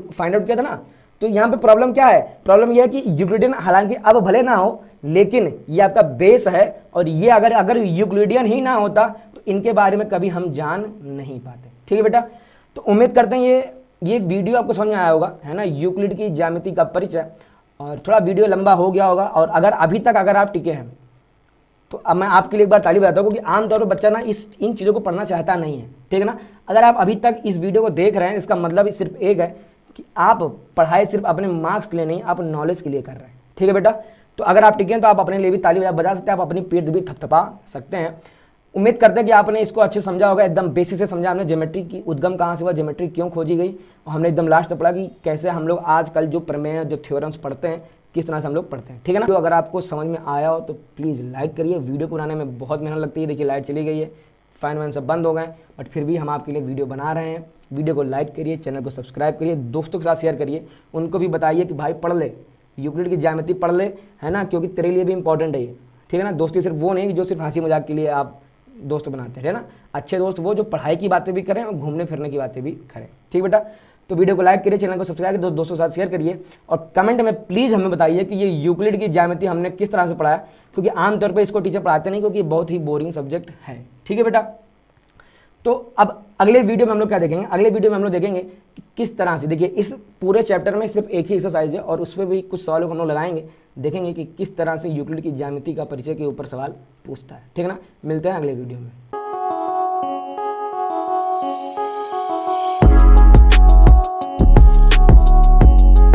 S1: फाइंड आउट किया था ना। तो यहाँ पे प्रॉब्लम क्या है? प्रॉब्लम यह है कि यूक्लिडियन हालांकि अब भले ना हो, लेकिन ये आपका बेस है, और ये अगर यूक्लिडियन ही ना होता तो इनके बारे में कभी हम जान नहीं पाते, ठीक है बेटा। तो उम्मीद करते हैं ये वीडियो आपको समझ में आया होगा, है ना, यूक्लिड की ज्यामिति का परिचय। और थोड़ा वीडियो लंबा हो गया होगा, और अगर अभी तक अगर आप टिके हैं तो अब मैं आपके लिए एक बार ताली बजाता हूँ, क्योंकि आमतौर पर बच्चा ना इन चीज़ों को पढ़ना चाहता नहीं है, ठीक है ना। अगर आप अभी तक इस वीडियो को देख रहे हैं, इसका मतलब सिर्फ एक है कि आप पढ़ाई सिर्फ अपने मार्क्स के लिए नहीं, आप नॉलेज के लिए कर रहे हैं, ठीक है बेटा। तो अगर आप टिके हैं तो आप अपने लिए भी ताली बजा सकते हैं, आप अपनी पेट भी थपथपा सकते हैं। उम्मीद करते हैं कि आपने इसको अच्छे समझा होगा, एकदम बेसिक से समझा हमने। ज्योमेट्री की उद्गम कहाँ से हुआ, ज्योमेट्री क्यों खोजी गई, और हमने एकदम लास्ट तक पढ़ा कि कैसे हम लोग आजकल जो प्रमेय, जो थ्योरम्स पढ़ते हैं, किस तरह से हम लोग पढ़ते हैं, ठीक है ना। तो अगर आपको समझ में आया हो तो प्लीज़ लाइक करिए। वीडियो को बनाने में बहुत मेहनत लगती है। देखिए लाइट चली गई है, फैन वैन सब बंद हो गए, बट फिर भी हम आपके लिए वीडियो बना रहे हैं। वीडियो को लाइक करिए, चैनल को सब्सक्राइब करिए, दोस्तों के साथ शेयर करिए, उनको भी बताइए कि भाई पढ़ ले, यूक्लिड की ज्यामिति पढ़ ले, है ना, क्योंकि तेरे लिए भी इंपॉर्टेंट है ये, ठीक है ना। दोस्ती सिर्फ वो नहीं जो सिर्फ हंसी मजाक के लिए आप दोस्त बनाते हैं, है ना। अच्छे दोस्त वो जो पढ़ाई की बातें भी करें और घूमने फिरने की बातें भी करें, ठीक बेटा। तो वीडियो को लाइक करिए, चैनल को सब्सक्राइब करिए, दोस्तों के साथ शेयर करिए, और कमेंट में प्लीज़ हमें बताइए कि ये यूक्लिड की ज्यामिति हमने किस तरह से पढ़ाया, क्योंकि आमतौर पर इसको टीचर पढ़ाते नहीं, क्योंकि बहुत ही बोरिंग सब्जेक्ट है, ठीक है बेटा। तो अब अगले वीडियो में हम लोग क्या देखेंगे? अगले वीडियो में हम लोग देखेंगे कि किस तरह से, देखिए इस पूरे चैप्टर में सिर्फ एक ही एक्सरसाइज है, और उस पर भी कुछ सवालों को हम लोग लगाएंगे, देखेंगे कि किस तरह से यूक्लिड की ज्यामिति का परिचय के ऊपर सवाल पूछता है। ठीक है ना, मिलते हैं अगले वीडियो में।